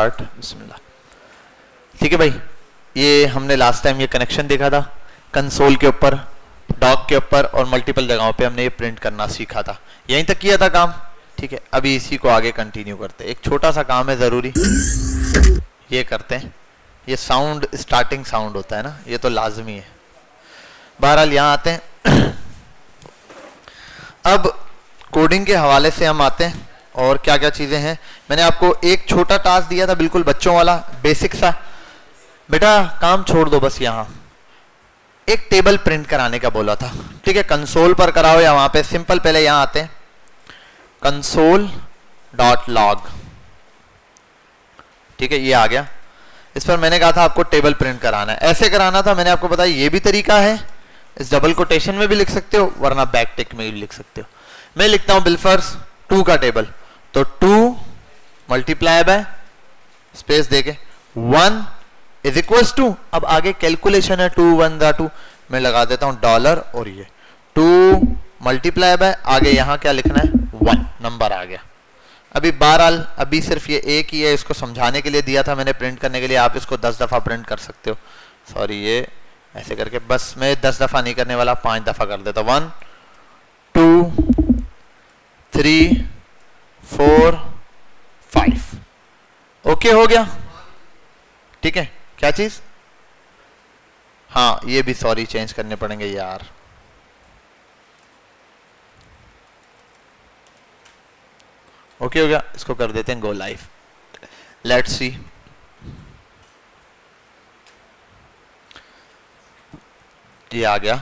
बिस्मिल्लाह। ठीक है भाई, ये हमने लास्ट टाइम ये कनेक्शन देखा था कंसोल के ऊपर, डॉक के ऊपर और मल्टीपल जगहों पे हमने ये प्रिंट करना सीखा था। यहीं तक किया था काम। ठीक है, अभी इसी को आगे कंटिन्यू करते हैं। एक छोटा सा काम है ज़रूरी, ये करते हैं। ये साउंड स्टार्टिंग साउंड होता है ना, ये तो लाजमी है। बहरहाल यहाँ आते हैं। अब कोडिंग के हवाले से हम आते हैं और क्या क्या चीज़ें हैं। मैंने आपको एक छोटा टास्क दिया था, बिल्कुल बच्चों वाला, बेसिक सा। बेटा काम छोड़ दो, बस यहाँ एक टेबल प्रिंट कराने का बोला था। ठीक है, कंसोल पर कराओ या वहां पे सिंपल। पहले यहाँ आते हैं कंसोल डॉट लॉग। ठीक है, ये आ गया। इस पर मैंने कहा था आपको टेबल प्रिंट कराना है। ऐसे कराना था, मैंने आपको बताया ये भी तरीका है। इस डबल कोटेशन में भी लिख सकते हो, वरना बैक टिक में भी लिख सकते हो। मैं लिखता हूं बिलफर्स 2 का टेबल, तो 2 मल्टीप्लाई बाय स्पेस देके 1 इज इक्वल टू, अब आगे कैलकुलेशन है 2 1 2, मैं लगा देता हूं डॉलर और ये 2 मल्टीप्लाई बाय आगे यहां क्या लिखना है 1, नंबर आ गया। अभी बहरहाल अभी सिर्फ ये एक ही है, इसको समझाने के लिए दिया था मैंने प्रिंट करने के लिए। आप इसको 10 दफा प्रिंट कर सकते हो। सॉरी, ये ऐसे करके, बस मैं 10 दफा नहीं करने वाला, 5 दफा कर देता। 1 2 3 4 5। ओके हो गया। ठीक है, क्या चीज, हाँ ये भी सॉरी चेंज करने पड़ेंगे यार। ओके हो गया, इसको कर देते हैं गो लाइव। Let's see. ये आ गया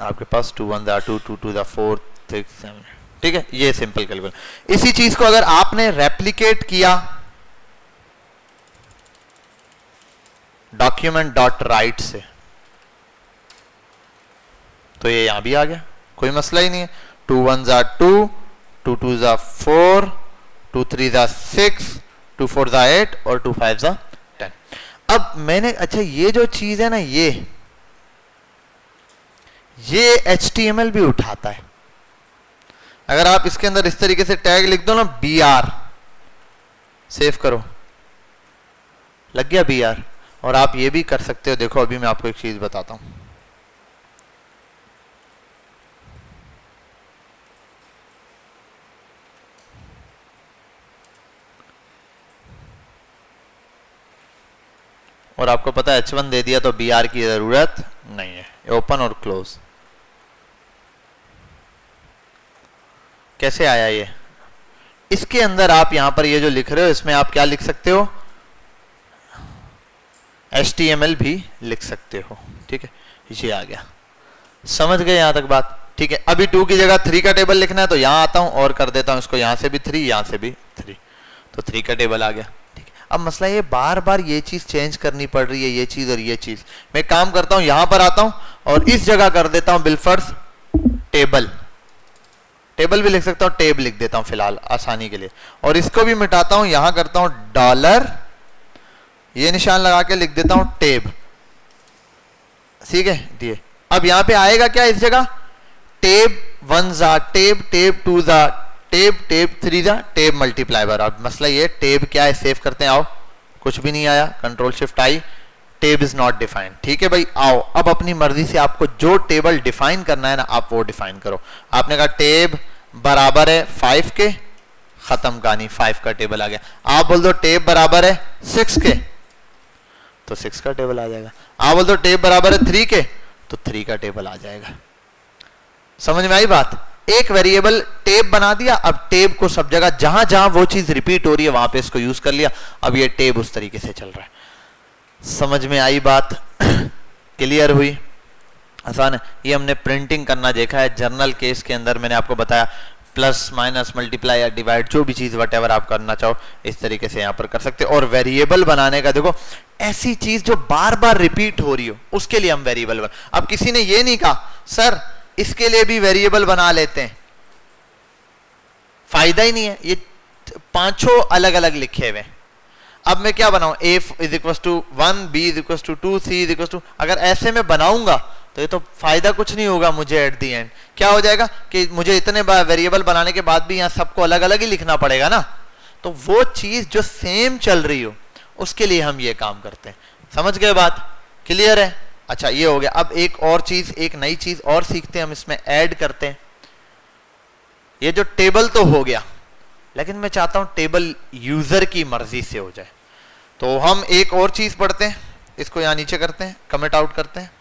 आपके पास 2 1 2 2 2 4 6 7। ठीक है, ये सिंपल कैलकुलेशन। इसी चीज को अगर आपने रेप्लिकेट किया डॉक्यूमेंट डॉट राइट से, तो ये यहां भी आ गया, कोई मसला ही नहीं है। 2 1 2 2 2 4 2 3 6 2 4 8 और 2 5 10। अब मैंने, अच्छा ये जो चीज है ना, ये HTML भी उठाता है। अगर आप इसके अंदर इस तरीके से टैग लिख दो ना, BR, सेव करो, लग गया BR। और आप ये भी कर सकते हो, देखो अभी मैं आपको एक चीज बताता हूं। और आपको पता है H1 दे दिया तो BR की जरूरत नहीं है। ओपन और क्लोज। कैसे आया ये? इसके अंदर आप यहां पर ये जो लिख रहे हो, इसमें आप क्या लिख सकते हो, HTML भी लिख सकते हो। ठीक है, ये आ गया। समझ गए यहां तक बात? ठीक है, अभी 2 की जगह 3 का टेबल लिखना है, तो यहां आता हूं और कर देता हूं इसको, यहां से भी 3, यहां से भी 3, तो 3 का टेबल आ गया। ठीक है, अब मसला ये बार बार ये चीज चेंज करनी पड़ रही है, ये चीज और ये चीज। मैं काम करता हूं, यहां पर आता हूं और इस जगह कर देता हूं बिलफर्स टेबल। टेबल भी लिख सकता हूं, टेब लिख देता हूं फिलहाल आसानी के लिए। और इसको भी मिटाता हूं, यहां करता हूं डॉलर, ये निशान लगा के लिख देता हूं टेब। ठीक है, दिए। अब यहां पे आएगा क्या इस जगह, टेब 1 जा टेब, टेब 2 जा टेब, टेब 3 जा टेब मल्टीप्लाई बार। अब मसला ये टेब क्या है, सेव करते हैं। आओ, कुछ भी नहीं आया, control shift I, tab is not defined. ठीक है भाई, आओ अब अपनी मर्जी से आपको जो टेबल डिफाइन करना है ना, आप वो डिफाइन करो। आपने कहा टेब बराबर है 5 के, खत्म कहानी, 5 का टेबल आ गया। आप बोल दो टेब बराबर है 6 के, तो 6 का टेबल आ जाएगा। आप बोल दो टेब बराबर है 3 के, तो 3 का टेबल आ जाएगा। समझ में आई बात? एक वेरिएबल टेब बना दिया, अब टेब को सब जगह जहां जहां वो चीज रिपीट हो रही है वहां पे इसको यूज कर लिया। अब ये टेब उस तरीके से चल रहा है। समझ में आई बात? क्लियर हुई? आसान है। ये हमने प्रिंटिंग करना देखा है जर्नल केस के अंदर। मैंने आपको बताया प्लस माइनस मल्टीप्लाई या डिवाइड, जो भी चीज वटेवर आप करना चाहो इस तरीके से यहां पर कर सकते हो। और वेरिएबल बनाने का देखो, ऐसी चीज जो बार बार रिपीट हो रही हो उसके लिए हम वेरिएबल बना। अब किसी ने ये नहीं कहा सर इसके लिए भी वेरिएबल बना लेते हैं, फायदा ही नहीं है। ये 5 अलग अलग लिखे हुए। अब मैं क्या बनाऊं, a is equal to 1, b is equal to 2, c is equal to, अगर ऐसे में बनाऊंगा तो ये तो फायदा कुछ नहीं होगा मुझे। एट दी एंड क्या हो जाएगा कि मुझे इतने वेरिएबल बनाने के बाद भी यहाँ सबको अलग अलग ही लिखना पड़ेगा ना। तो वो चीज जो सेम चल रही हो उसके लिए हम ये काम करते हैं। समझ गए बात? क्लियर है? अच्छा ये हो गया। अब एक और चीज, एक नई चीज और सीखते हैं हम, इसमें ऐड करते हैं। ये जो टेबल तो हो गया, लेकिन मैं चाहता हूं टेबल यूजर की मर्जी से हो जाए। तो हम एक और चीज पढ़ते हैं, इसको यहां नीचे करते हैं, कमेंट आउट करते हैं।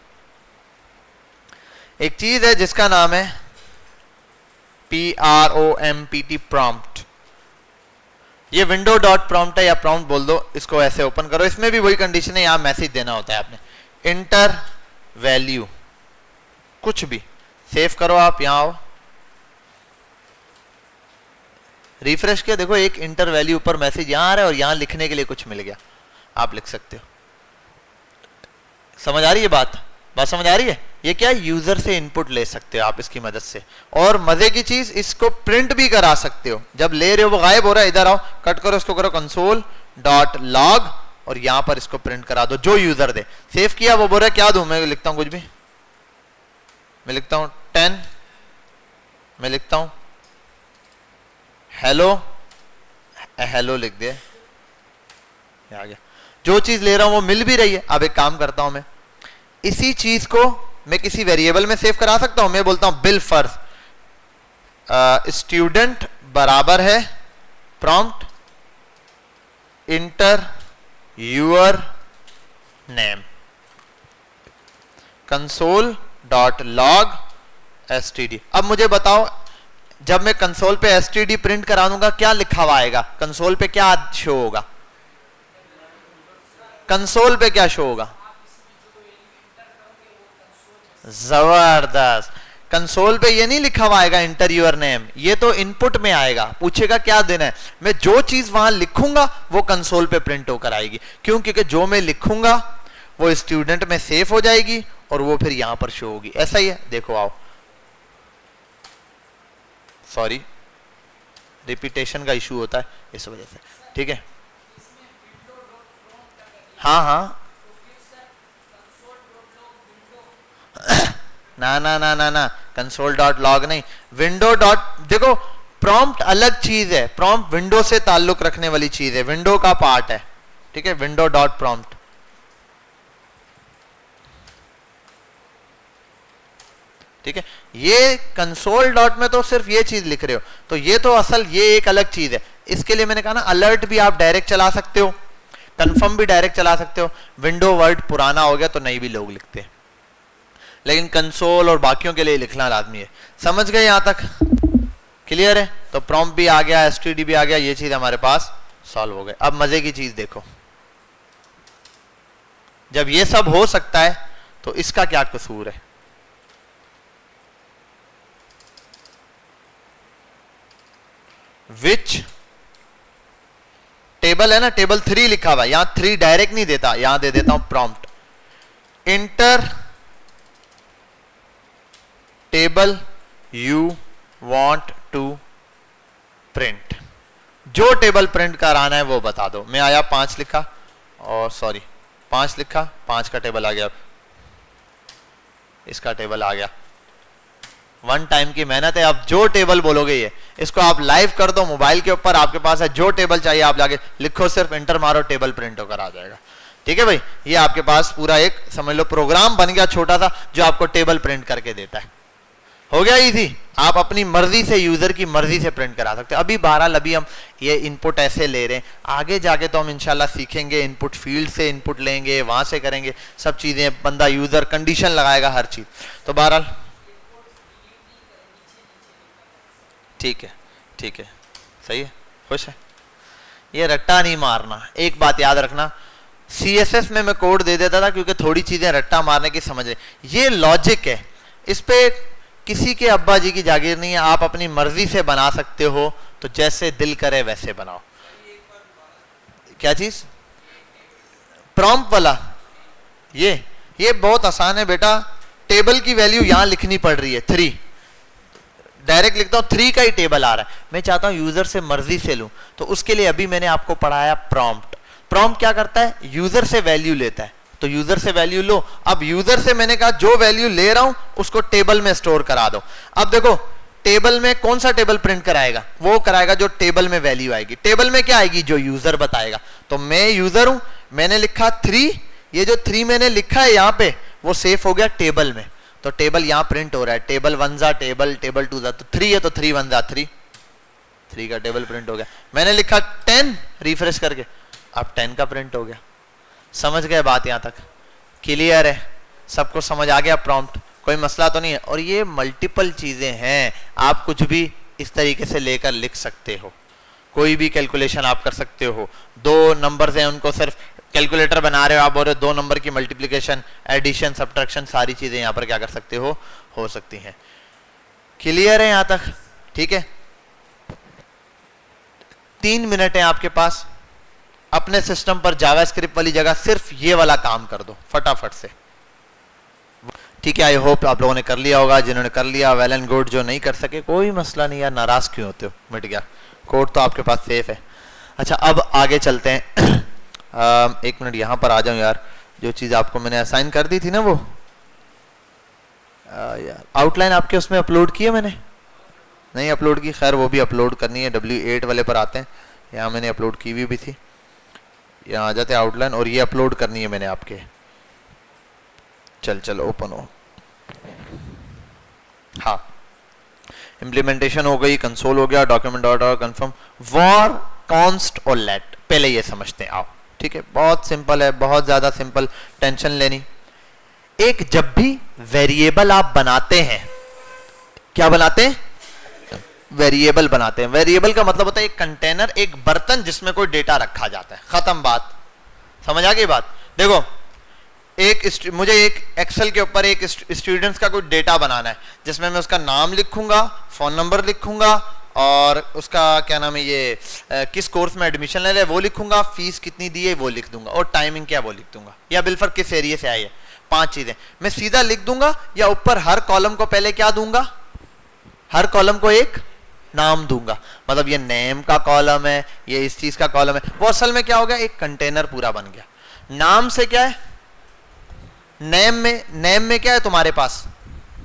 एक चीज है जिसका नाम है PROMPT, प्रॉम्प्ट। ये विंडो डॉट प्रॉम्प्ट है, या प्रॉम्प्ट बोल दो, इसको ऐसे ओपन करो। इसमें भी वही कंडीशन है, यहां मैसेज देना होता है आपने, इंटर वैल्यू, कुछ भी सेव करो। आप यहां आओ, रिफ्रेश किया, देखो एक इंटर वैल्यू ऊपर मैसेज यहां आ रहा है और यहां लिखने के लिए कुछ मिल गया, आप लिख सकते हो। समझ आ रही है बात? बात समझ आ रही है? ये क्या, यूजर से इनपुट ले सकते हो आप इसकी मदद से। और मजे की चीज, इसको प्रिंट भी करा सकते हो। जब ले रहे हो वो गायब हो रहा है, इधर आओ, कट करो, इसको करो कंसोल डॉट लॉग और यहां पर इसको प्रिंट करा दो जो यूजर दे। सेव किया, वो बोल रहा है क्या दूं, मैं लिखता हूं कुछ भी, मैं लिखता हूं 10, मैं लिखता हूं हेलो, हेलो लिख दे, आ गया। जो चीज ले रहा हूं वो मिल भी रही है। अब एक काम करता हूं, मैं इसी चीज को मैं किसी वेरिएबल में सेव करा सकता हूं। मैं बोलता हूं बिल फर्स्ट स्टूडेंट बराबर है prompt enter your name console dot log STD. अब मुझे बताओ, जब मैं कंसोल पे एसटीडी प्रिंट करा दूंगा क्या लिखा हुआ आएगा? कंसोल पे क्या शो होगा? कंसोल पे क्या शो होगा? जबरदस्त। कंसोल पे ये नहीं लिखा हुआ आएगा इंटर यूर नेम, ये तो इनपुट में आएगा, पूछेगा क्या देना है। मैं जो चीज वहां लिखूंगा वो कंसोल पे प्रिंट होकर आएगी। क्यों? क्योंकि जो मैं लिखूंगा वो स्टूडेंट में सेव हो जाएगी और वो फिर यहां पर शो होगी। ऐसा ही है, देखो आओ, सॉरी रिपीटेशन का इशू होता है इस वजह से, ठीक है। हाँ हाँ, ना ना ना ना ना, कंसोल डॉट लॉग नहीं, विंडो डॉट, देखो प्रॉम्प्ट अलग चीज है, प्रॉम्प्ट विंडो से ताल्लुक रखने वाली चीज है, विंडो का पार्ट है, ठीक है। विंडो डॉट प्रॉम्प्ट, ठीक है। ये कंसोल डॉट में तो सिर्फ ये चीज लिख रहे हो, तो ये तो असल ये एक अलग चीज है। इसके लिए मैंने कहा ना, अलर्ट भी आप डायरेक्ट चला सकते हो, कंफर्म भी डायरेक्ट चला सकते हो। विंडो वर्ड पुराना हो गया तो नहीं भी लोग लिखते हैं, लेकिन कंसोल और बाकियों के लिए लिखना लाजमी है। समझ गए यहां तक? क्लियर है? तो प्रॉम्प्ट भी आ गया, एसटीडी भी आ गया, ये चीज हमारे पास सॉल्व हो गए। अब मजे की चीज देखो, जब ये सब हो सकता है तो इसका क्या कसूर है? विच टेबल है ना, टेबल 3 लिखा हुआ, यहां 3 डायरेक्ट नहीं देता, यहां दे देता हूं prompt enter table you want to print. जो टेबल प्रिंट कराना है वो बता दो। मैं आया 5 लिखा, और सॉरी 5 लिखा, 5 का टेबल आ गया, इसका टेबल आ गया। 1 टाइम की मेहनत है। अब जो टेबल बोलोगे ये, इसको आप लाइव कर दो मोबाइल के ऊपर, आपके पास है, जो टेबल चाहिए आप जाके लिखो, सिर्फ इंटर मारो, टेबल प्रिंट होकर आ जाएगा। ठीक है भाई, ये आपके पास पूरा एक समझ लो प्रोग्राम बन गया छोटा सा, जो आपको टेबल प्रिंट करके देता है। हो गया इजी। आप अपनी मर्जी से, यूजर की मर्जी से प्रिंट करा सकते हो। अभी बहरहाल अभी हम ये इनपुट ऐसे ले रहे हैं, आगे जाके तो हम इंशाल्लाह सीखेंगे, इनपुट फील्ड से इनपुट लेंगे, वहां से करेंगे सब चीजें, बंदा यूजर कंडीशन लगाएगा हर चीज। तो बहरहाल ठीक है, ठीक है, सही है, खुश है। ये रट्टा नहीं मारना, एक बात याद रखना, CSS में मैं कोड दे देता था क्योंकि थोड़ी चीजें रट्टा मारने की समझ है। ये लॉजिक है, इस पे किसी के अब्बा जी की जागीर नहीं है, आप अपनी मर्जी से बना सकते हो, तो जैसे दिल करे वैसे बनाओ। क्या चीज? प्रॉम्प्ट वाला, ये बहुत आसान है बेटा। टेबल की वैल्यू यहां लिखनी पड़ रही है 3, डायरेक्ट लिखता हूं 3 का ही टेबल आ रहा है, मैं चाहता हूं यूजर से मर्जी से लूं, तो उसके लिए अभी मैंने आपको पढ़ाया प्रॉम्प्ट। प्रॉम्प्ट क्या करता है? यूजर से वैल्यू लेता है, तो यूजर से वैल्यू लो। अब यूजर से मैंने कहा जो वैल्यू ले रहा हूं उसको टेबल में स्टोर करा दो। अब देखो टेबल में कौन सा टेबल प्रिंट कराएगा? वो कराएगा जो टेबल में वैल्यू आएगी। टेबल में क्या आएगी? जो यूजर बताएगा। तो मैं यूजर हूं, मैंने लिखा 3, ये जो 3 मैंने लिखा है यहां पे वो सेव हो गया टेबल में, तो टेबल यहां प्रिंट हो रहा है। टेबल 1 जा टेबल, टेबल 2 जा, तो 3 है तो 3 1 जा 3, 3 का टेबल प्रिंट हो गया। मैंने लिखा 10 रिफ्रेश करके, अब 10 का प्रिंट हो गया। समझ गए बात? यहां तक क्लियर है? सबको समझ आ गया? प्रॉम्प्ट कोई मसला तो नहीं है? और ये मल्टीपल चीजें हैं, आप कुछ भी इस तरीके से लेकर लिख सकते हो, कोई भी कैलकुलेशन आप कर सकते हो। 2 नंबर्स हैं, उनको सिर्फ कैलकुलेटर बना रहे हो, आप बोल रहे हो 2 नंबर की मल्टीप्लिकेशन, एडिशन, सब्ट्रैक्शन, सारी चीजें यहां पर क्या कर सकते हो सकती हैं। क्लियर है यहां तक? ठीक है, 3 मिनट है आपके पास, अपने सिस्टम पर जावास्क्रिप्ट वाली जगह सिर्फ ये वाला काम कर दो फटाफट से। ठीक है, आई होप आप लोगों ने कर लिया होगा। जिन्होंने कर लिया वेल एंड गुड, जो नहीं कर सके कोई मसला नहीं यार, नाराज क्यों होते हो, मिट गया, कोड तो आपके पास सेफ है। अच्छा, अब आगे चलते हैं। 1 मिनट यहां पर आ जाऊं यार, जो चीज आपको मैंने असाइन कर दी थी ना वो यार, आउटलाइन आपके उसमें अपलोड की है मैंने? नहीं अपलोड की, खैर वो भी अपलोड करनी है। W8 वाले पर आते हैं, यहाँ मैंने अपलोड की भी थी, यहाँ आ जाते हैं आउटलाइन, और ये अपलोड करनी है मैंने आपके। चल ओपन हो, हाँ इम्प्लीमेंटेशन हो गई, कंसोल हो गया, document dot confirm, war, const और लेट। पहले ये समझते हैं आओ, ठीक है, बहुत सिंपल है, बहुत ज्यादा सिंपल, टेंशन लेनी। एक जब भी वेरिएबल आप बनाते हैं, क्या बनाते हैं? वेरिएबल बनाते हैं। वेरिएबल का मतलब होता है एक कंटेनर, एक बर्तन जिसमें कोई डेटा रखा जाता है, खत्म बात। समझ आ गई बात? देखो, मुझे एक एक्सेल के ऊपर एक स्टूडेंट्स का कोई डेटा बनाना है, जिसमें मैं उसका नाम लिखूंगा, फोन नंबर लिखूंगा, और उसका क्या नाम है ये, किस कोर्स में एडमिशन ले रहे वो लिखूंगा, फीस कितनी दी है वो लिख दूंगा, और टाइमिंग क्या वो लिख दूंगा, या बिलफर किस एरिया से आई है, 5 चीजें मैं सीधा लिख दूंगा। या ऊपर हर कॉलम को पहले क्या दूंगा? हर कॉलम को एक नाम दूंगा। मतलब ये नेम का कॉलम है, ये इस चीज का कॉलम है। वो असल में क्या हो गया? एक कंटेनर पूरा बन गया। नाम से क्या है? नेम में क्या है तुम्हारे पास?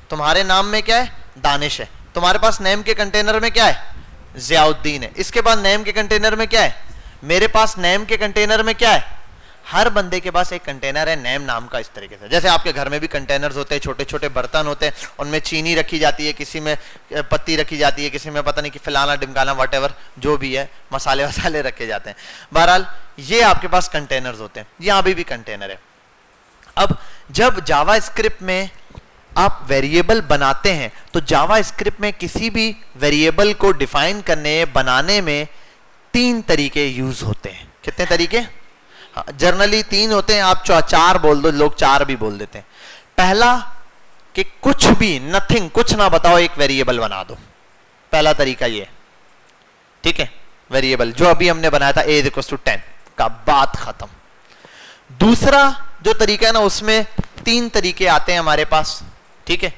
तुम्हारे नाम में क्या है? दानिश है। तुम्हारे पास नेम के कंटेनर में क्या है? जियाउद्दीन है। इसके बाद नेम के कंटेनर में क्या है? मेरे पास नेम के कंटेनर में क्या है? हर बंदे के पास एक कंटेनर है नेम नाम का। इस तरीके से जैसे आपके घर में भी कंटेनर्स होते हैं, छोटे छोटे बर्तन होते हैं, उनमें चीनी रखी जाती है, किसी में पत्ती रखी जाती है, किसी में पता नहीं कि फलाना डिमकाना वटेवर जो भी है, मसाले वसाले रखे जाते हैं। बहरहाल ये आपके पास कंटेनर्स होते हैं, यहाँ भी कंटेनर है। अब जब जावास्क्रिप्ट में आप वेरिएबल बनाते हैं तो जावास्क्रिप्ट में किसी भी वेरिएबल को डिफाइन करने बनाने में 3 तरीके यूज होते हैं। कितने तरीके? जनरली 3 होते हैं, आप 4 बोल दो, लोग 4 भी बोल देते हैं। पहला कि कुछ भी, नथिंग, कुछ ना बताओ, एक वेरिएबल बना दो। पहला तरीका ये, ठीक है, वेरिएबल जो अभी हमने बनाया था a = 10 का, बात खत्म। दूसरा जो तरीका है ना, उसमें 3 तरीके आते हैं हमारे पास, ठीक है।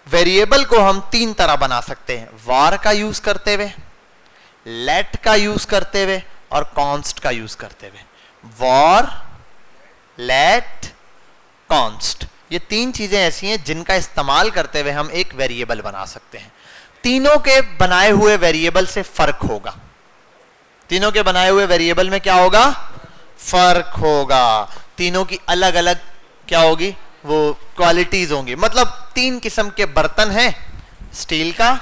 वेरिएबल को हम 3 तरह बना सकते हैं, var का यूज करते हुए, let का यूज करते हुए, और const का यूज करते हुए। var, let, const, ये 3 चीजें ऐसी हैं जिनका इस्तेमाल करते हुए हम एक वेरिएबल बना सकते हैं। तीनों के बनाए हुए वेरिएबल से फर्क होगा। तीनों के बनाए हुए वेरिएबल में क्या होगा? फर्क होगा। तीनों की अलग अलग क्या होगी? वो क्वालिटीज होंगी। मतलब 3 किस्म के बर्तन हैं, स्टील का,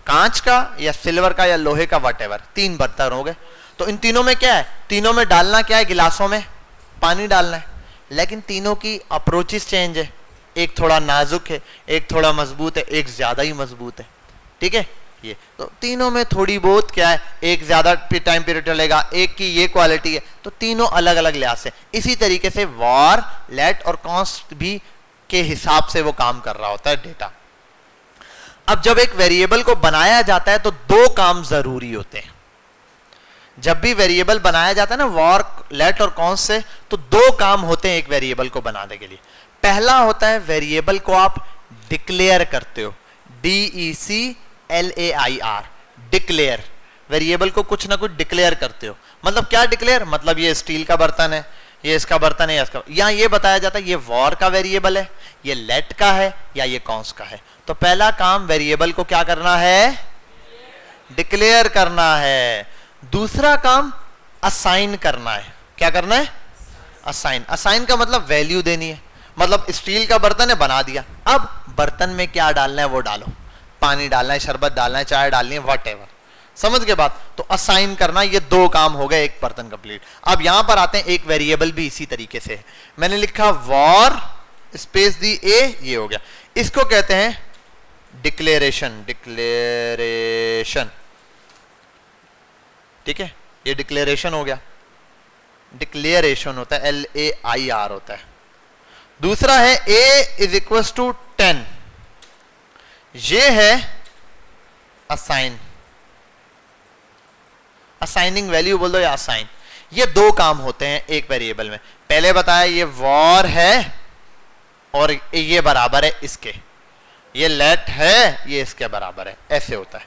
कांच का, या सिल्वर का, या लोहे का, वटेवर, 3 बर्तन हो गए। तो इन तीनों में क्या है? तीनों में डालना क्या है? गिलासों में पानी डालना है, लेकिन तीनों की अप्रोचेस चेंज है। एक थोड़ा नाजुक है, एक थोड़ा मजबूत है, एक ज्यादा ही मजबूत है, ठीक है। ये तो तीनों में थोड़ी बहुत क्या है, एक ज्यादा टाइम पीरियड चलेगा, एक की ये क्वालिटी है, तो तीनों अलग अलग लिहाज से। इसी तरीके से var, let और const भी के हिसाब से वो काम कर रहा होता है डेटा। अब जब एक वेरिएबल को बनाया जाता है तो 2 काम जरूरी होते हैं। जब भी वेरिएबल बनाया जाता है ना var, let और const से, तो 2 काम होते हैं एक वेरिएबल को बनाने के लिए। पहला होता है वेरिएबल को आप डिक्लेयर करते हो, DECLAIR, डिक्लेयर। वेरिएबल को कुछ ना कुछ डिक्लेयर करते हो। मतलब क्या डिक्लेयर? मतलब ये स्टील का बर्तन है, ये इसका बर्तन है या इसका, यहाँ ये बताया जाता है ये वॉर का वेरिएबल है, ये लेट का है या ये कॉन्स का है। तो पहला काम वेरिएबल को क्या करना है, डिक्लेयर करना है। दूसरा काम असाइन करना है। क्या करना है, असाइन। असाइन का मतलब वैल्यू देनी है। मतलब स्टील का बर्तन है, बना दिया, अब बर्तन में क्या डालना है वो डालो, पानी डालना है, शरबत डालना है, चाय डालनी है, व्हाटएवर। समझ के बात। तो असाइन करना, ये दो काम हो गए, एक बर्तन कंप्लीट। अब यहां पर आते हैं, एक वेरिएबल भी इसी तरीके से है। मैंने लिखा वॉर स्पेस दी ए, ये हो गया। इसको कहते हैं डिक्लेरेशन। डिक्लेरेशन, ठीक है, ये डिक्लेरेशन हो गया। डिक्लेरेशन होता है LAIR होता है। दूसरा है A इज इक्वल टू 10, ये है असाइन। असाइनिंग वैल्यू बोल दो या असाइन। ये दो काम होते हैं एक वेरिएबल में। पहले बताया ये वॉर है और ये बराबर है इसके, ये लेट है ये इसके बराबर है, ऐसे होता है।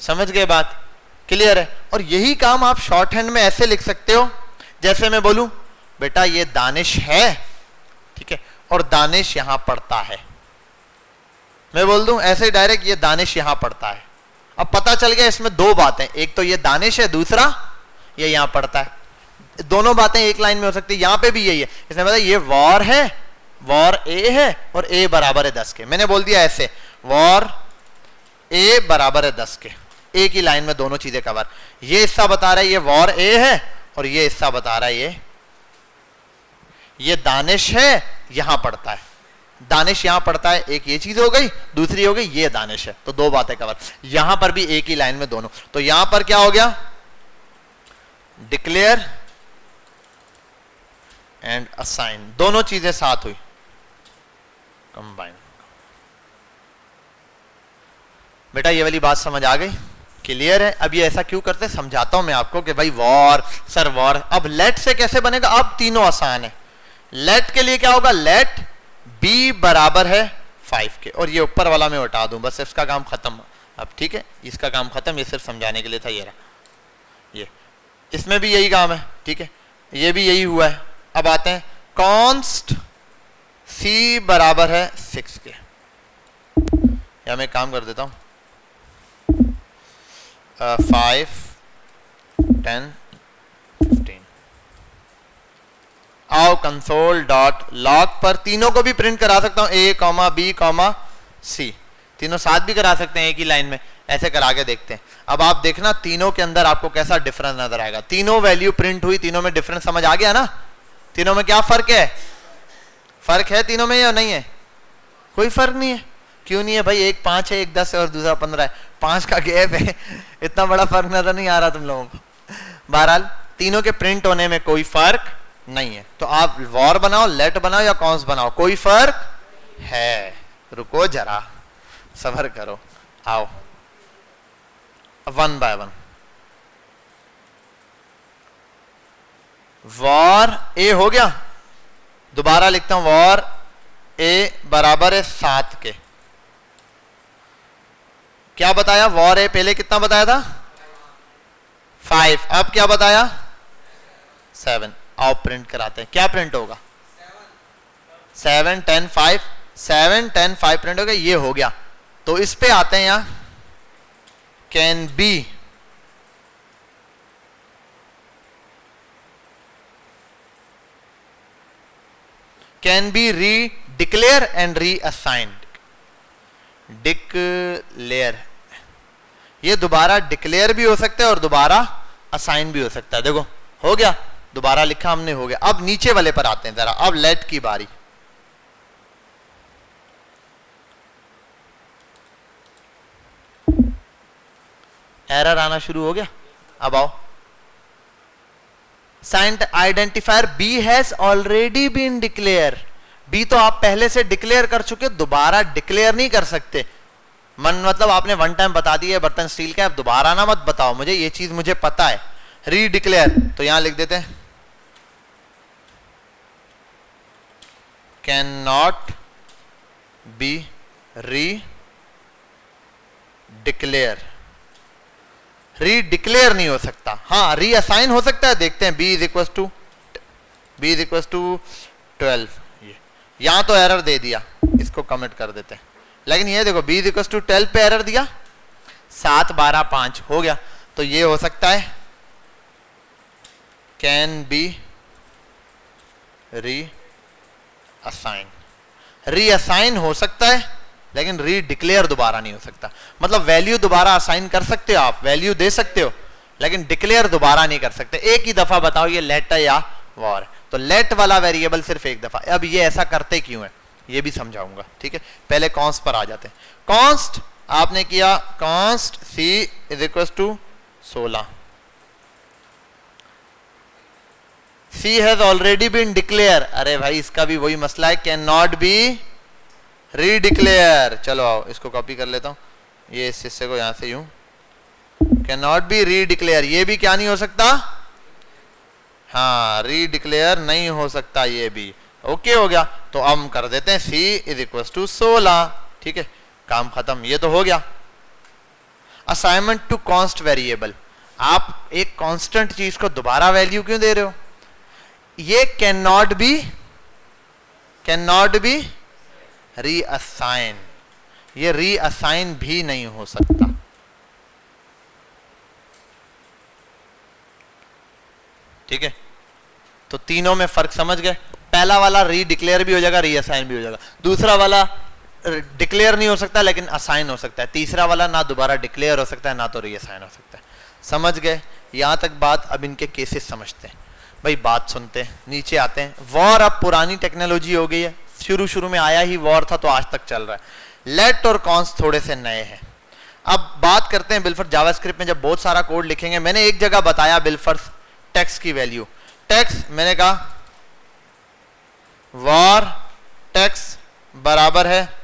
समझ गए बात, क्लियर है। और यही काम आप शॉर्ट हैंड में ऐसे लिख सकते हो, जैसे मैं बोलूं बेटा ये दानिश है, ठीक है, और दानिश यहां पढ़ता है। मैं बोल दूं ऐसे डायरेक्ट ये दानिश यहां पढ़ता है। अब पता चल गया इसमें दो बातें, एक तो ये दानिश है, दूसरा ये यहां पढ़ता है। दोनों बातें एक लाइन में हो सकती है। यहां पे भी यही है, इसने बताया ये वॉर है, वॉर ए है और ए बराबर है 10 के। मैंने बोल दिया ऐसे वॉर ए बराबर है 10 के, एक ही लाइन में दोनों चीजें कवर। ये हिस्सा बता रहा है ये वॉर ए है और ये हिस्सा बता रहा है ये दानिश है, यहां पढ़ता है। दानिश यहां पढ़ता है, एक ये चीज हो गई, दूसरी हो गई ये दानिश है, तो दो बातें कवर। यहां पर भी एक ही लाइन में दोनों। तो यहां पर क्या हो गया, डिक्लेयर एंड असाइन, दोनों चीजें साथ हुई, कंबाइन। बेटा ये वाली बात समझ आ गई, क्लियर है। अब ये ऐसा क्यों करते, समझाता हूं मैं आपको कि भाई वॉर, सर वॉर। अब लेट से कैसे बनेगा, अब तीनों आसान है। लेट के लिए क्या होगा, लेट बी बराबर है 5 के, और ये ऊपर वाला मैं हटा दूं, बस इसका काम खत्म। अब ठीक है, इसका काम खत्म, ये सिर्फ समझाने के लिए था। ये रहा, ये इसमें भी यही काम है, ठीक है, ये भी यही हुआ है। अब आते हैं कॉन्स्ट सी बराबर है 6 के, या मैं काम कर देता हूं 5 10 15। आओ कंसोल डॉट लॉग पर तीनों को भी प्रिंट करा सकता हूं, ए कॉमा बी कॉमा सी, तीनों साथ भी करा सकते हैं एक ही लाइन में। ऐसे करा के देखते हैं। अब आप देखना तीनों के अंदर आपको कैसा डिफरेंस नजर आएगा। तीनों वैल्यू प्रिंट हुई, तीनों में डिफरेंस समझ आ गया ना। तीनों में क्या फर्क है, फर्क है तीनों में या नहीं है, कोई फर्क नहीं है। क्यों नहीं है भाई, एक 5 है, एक 10 है और दूसरा 15 है, 5 का गैप है, इतना बड़ा फर्क नजर नहीं आ रहा तुम लोगों को। बहरहाल तीनों के प्रिंट होने में कोई फर्क नहीं है। तो आप वॉर बनाओ, लेट बनाओ या कॉन्स बनाओ, कोई फर्क है। रुको जरा, सबर करो, आओ 1 बाय 1। वॉर ए हो गया, दोबारा लिखता हूं वॉर ए बराबर है 7 के। क्या बताया, वॉर ए पहले कितना बताया था 5, अब क्या बताया 7। आओ प्रिंट कराते हैं, क्या प्रिंट होगा 7 10 5, 7 10 5 प्रिंट हो गया, ये हो गया। तो इस पे आते हैं, यहां कैन बी री declare and re assigned. Declare, ये दोबारा डिक्लेयर भी हो सकता है और दोबारा असाइन भी हो सकता है। देखो हो गया, दोबारा लिखा हमने, हो गया। अब नीचे वाले पर आते हैं जरा, अब लेट की बारी। एरर आना शुरू हो गया। अब आओ, since identifier B has already been declare. B तो आप पहले से डिक्लेयर कर चुके, दोबारा डिक्लेयर नहीं कर सकते। मन मतलब आपने वन टाइम बता दिया बर्तन स्टील का, अब दोबारा ना मत बताओ मुझे, ये चीज मुझे पता है। री डिक्लेयर, तो यहां लिख देते हैं कैन नॉट बी री डिक्लेयर। री डिक्लेयर नहीं हो सकता, हाँ री असाइन हो सकता है। देखते हैं B is equal to b is equal to 12। ये यहाँ तो एरर दे दिया, इसको कमिट कर देते हैं, लेकिन ये देखो b इज इक्वल टू 12 पे एरर दिया, 7 12 5 हो गया। तो ये हो सकता है कैन बी रीअसाइन हो सकता है, लेकिन री डिक्लेयर दोबारा नहीं हो सकता। मतलब वैल्यू दोबारा असाइन कर सकते हो आप, वैल्यू दे सकते हो, लेकिन डिक्लेयर दोबारा नहीं कर सकते। एक ही दफा बताओ ये लेट है या वॉर है। तो लेट वाला वेरिएबल सिर्फ एक दफा। अब ये ऐसा करते क्यों है ये भी समझाऊंगा, ठीक है। पहले कॉन्स्ट पर आ जाते हैं। कॉन्स्ट आपने किया, const C is equal to 16, C has already been declare। अरे भाई इसका भी वही मसला है, कैन नॉट बी रीडिक्लेयर। चलो आओ इसको कॉपी कर लेता हूं, ये इस हिस्से को यहां से यूं, कैन नॉट बी रीडिक्लेयर, ये भी क्या नहीं हो सकता, हाँ रीडिक्लेयर नहीं हो सकता ये भी। ओके हो गया। तो हम कर देते हैं C इज इक्वल टू 16, ठीक है, काम खत्म, ये तो हो गया। असाइनमेंट टू कॉन्स्ट वेरिएबल, आप एक कांस्टेंट चीज को दोबारा वैल्यू क्यों दे रहे हो? ये कैन नॉट बी रीअसाइन, ये रीअसाइन भी नहीं हो सकता। ठीक है, तो तीनों में फर्क समझ गए। पहला वाला री डिक्लेयर भी हो जाएगा, रीअसाइन भी हो जाएगा। दूसरा वाला डिक्लेयर नहीं हो सकता लेकिन असाइन हो सकता है। तीसरा वाला ना दोबारा डिक्लेयर हो सकता है ना तो रीअसाइन हो सकता है। समझ गए यहां तक बात? अब इनके केसेस समझते हैं। भाई बात सुनते हैं, नीचे आते हैं। वॉर अब पुरानी टेक्नोलॉजी हो गई है, शुरू में आया ही वॉर था तो आज तक चल रहा है। लेट और कॉन्स्ट थोड़े से नए हैं। अब बात करते हैं बिलफर्स जावास्क्रिप्ट में जब बहुत सारा कोड लिखेंगे। मैंने एक जगह बताया बिलफर्स टेक्स्ट की वैल्यू, टेक्स्ट मैंने कहा वॉर टेक्स्ट बराबर है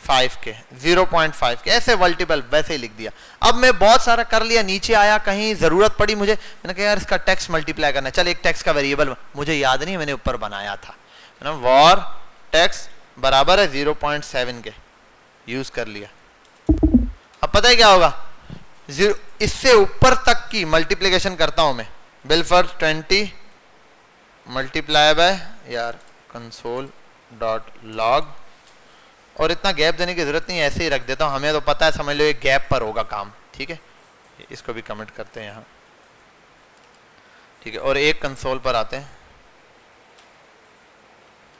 5 के, 0.5 के, ऐसे मल्टीपल वैसे ही लिख दिया। अब मैं बहुत सारा कर लिया, नीचे आया कहीं जरूरत पड़ी मुझे, मैंने कहा यार इसका टेक्स्ट मल्टीप्लाई करना है, चल एक टेक्स्ट का वेरिएबल मुझे याद नहीं मैंने ऊपर बनाया था, वॉर टेक्स्ट बराबर है 0.7 के, यूज कर लिया। अब पता है क्या होगा, इससे ऊपर तक की मल्टीप्लीकेशन करता हूं मैं, बिलफर्स 20 मल्टीप्लाई बाय यार कंसोल डॉट लॉग, और इतना गैप देने की जरूरत नहीं है, ऐसे ही रख देता हूं, हमें तो पता है, समझ लो एक गैप पर होगा काम। ठीक है, इसको भी कमेंट करते हैं यहां, ठीक है, और एक कंसोल पर आते हैं,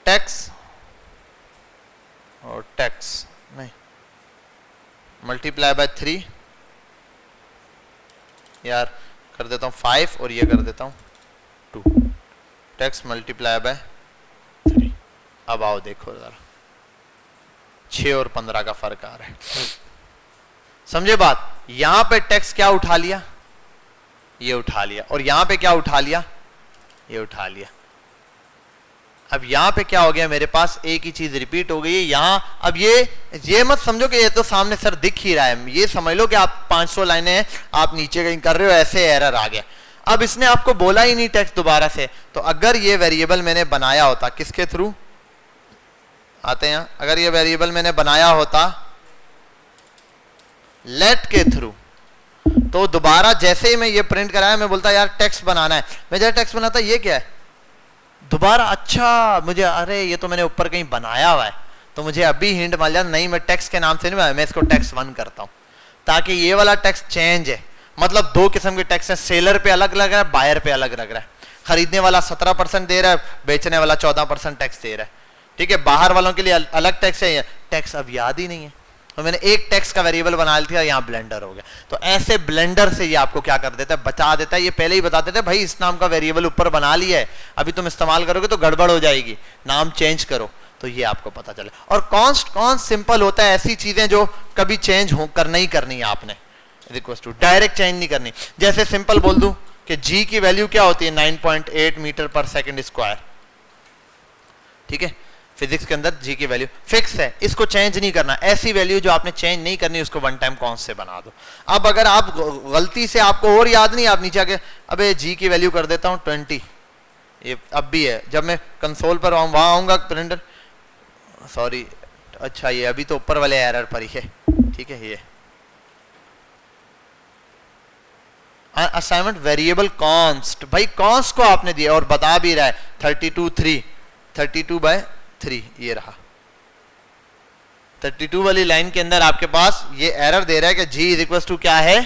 टेक्स और टेक्स नहीं मल्टीप्लाई बाय 3 यार कर देता हूं 5 और ये कर देता हूं 2, टेक्स मल्टीप्लाई बाय 3। अब आओ देखो जरा 6 और 15 का फर्क आ रहा है, समझे बात? यहां पे टेक्स्ट क्या उठा लिया, ये उठा लिया, और यहां पे क्या उठा लिया, ये उठा लिया। अब यहां पे क्या हो गया, मेरे पास एक ही चीज रिपीट हो गई है यहां। अब ये मत समझो कि ये तो सामने सर दिख ही रहा है, ये समझ लो कि आप 500 लाइनें हैं, आप नीचे कहीं कर रहे हो, ऐसे एरर आ गया। अब इसने आपको बोला ही नहीं टेक्स्ट दोबारा से, तो अगर ये वेरिएबल मैंने बनाया होता, किसके थ्रू आते हैं, अगर ये वेरिएबल मैंने बनाया होता लेट के थ्रू, तो दोबारा जैसे ही मैं ये प्रिंट कराया, मैं बोलता यार टेक्स्ट बनाना है, मैं जब टेक्स्ट बनाता ये क्या है दोबारा, अच्छा मुझे, अरे ये तो मैंने ऊपर कहीं बनाया हुआ है, तो मुझे अभी हिंट मिल जाता, नहीं मैं टेक्स्ट के नाम से नहीं, मैं इसको टेक्स्ट 1 करता हूं, ताकि ये वाला टेक्स्ट चेंज है। मतलब 2 किस्म के टेक्स्ट है, सेलर पे अलग लग रहा है, बायर पे अलग लग रहा है। खरीदने वाला 17% दे रहा है, बेचने वाला 14% टैक्स दे रहा है। ठीक है, बाहर वालों के लिए अलग टैक्स है, टैक्स अब याद ही नहीं है, तो मैंने एक टैक्स का वेरिएबल बना लिया, यहाँ ब्लेंडर हो गया। तो ऐसे ब्लेंडर से ये आपको क्या कर देता है, बचा देता है। ये पहले ही बता देता है भाई इस नाम का वेरिएबल ऊपर बना लिया है, अभी तुम इस्तेमाल करोगे तो गड़बड़ हो जाएगी, नाम चेंज करो, तो ये आपको पता चले। और कॉन्स्ट सिंपल होता है, ऐसी चीजें जो कभी चेंज हो करना ही करनी है आपने, डायरेक्ट चेंज नहीं करनी। जैसे सिंपल बोल दूं कि जी की वैल्यू क्या होती है 9.8 मीटर पर सेकंड स्क्वायर। ठीक है, फिजिक्स के अंदर जी की वैल्यू फिक्स है, इसको चेंज नहीं करना। ऐसी वैल्यू जो आपने चेंज नहीं करनी उसको वन टाइम कॉन्स्ट से बना दो। अब अगर आप गलती से आपको और याद नहीं, आप नीचे आके अबे जी की वैल्यू कर देता हूं 20, ये अब भी है, जब मैं कंसोल पर वहां आऊंगा प्रिंटर, सॉरी, अच्छा ये अभी तो ऊपर वाले एरर पर ही है। ठीक है, ये असाइनमेंट वेरिएबल कॉन्स्ट, भाई कॉन्स्ट को आपने दिया और बता भी रहा है 32/3 ये रहा। 32 वाली लाइन के अंदर आपके पास ये एरर दे रहा है कि g इज इक्वल टू क्या है